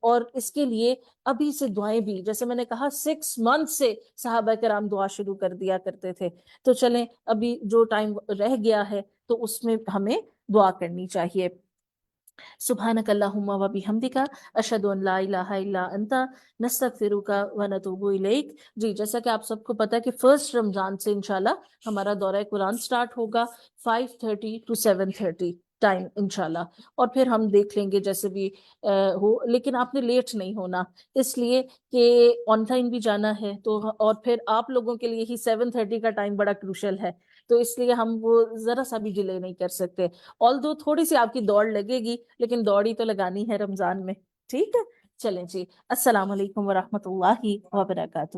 اور اس کے لیے ابھی سے دعائیں بھی، جیسے میں نے کہا 6 منتھ سے صحابہ کرام دعا شروع کر دیا کرتے تھے. تو چلیں ابھی جو ٹائم رہ گیا ہے تو اس میں ہمیں دعا کرنی چاہیے. سبحانک اللہم و بحمدک اشہد ان لا الہ الا انت نستغفرک و نتوب الیک. جی جیسا کہ آپ سب کو پتا ہے کہ فرسٹ رمضان سے انشاءاللہ ہمارا دورہ قرآن سٹارٹ ہوگا 5:30 to 7:30 ٹائم انشاءاللہ. اور پھر ہم دیکھ لیں گے جیسے بھی ہو، لیکن آپ نے لیٹ نہیں ہونا، اس لیے کہ آن لائن بھی جانا ہے. تو اور پھر آپ لوگوں کے لیے ہی 7:30 کا ٹائم بڑا کروشل ہے، تو اس لیے ہم وہ ذرا سا بھی ڈیلے نہیں کر سکتے. آلدو تھوڑی سی آپ کی دوڑ لگے گی، لیکن دوڑ ہی تو لگانی ہے رمضان میں. ٹھیک ہے. چلیں جی، السلام علیکم ورحمۃ اللہ وبرکاتہ.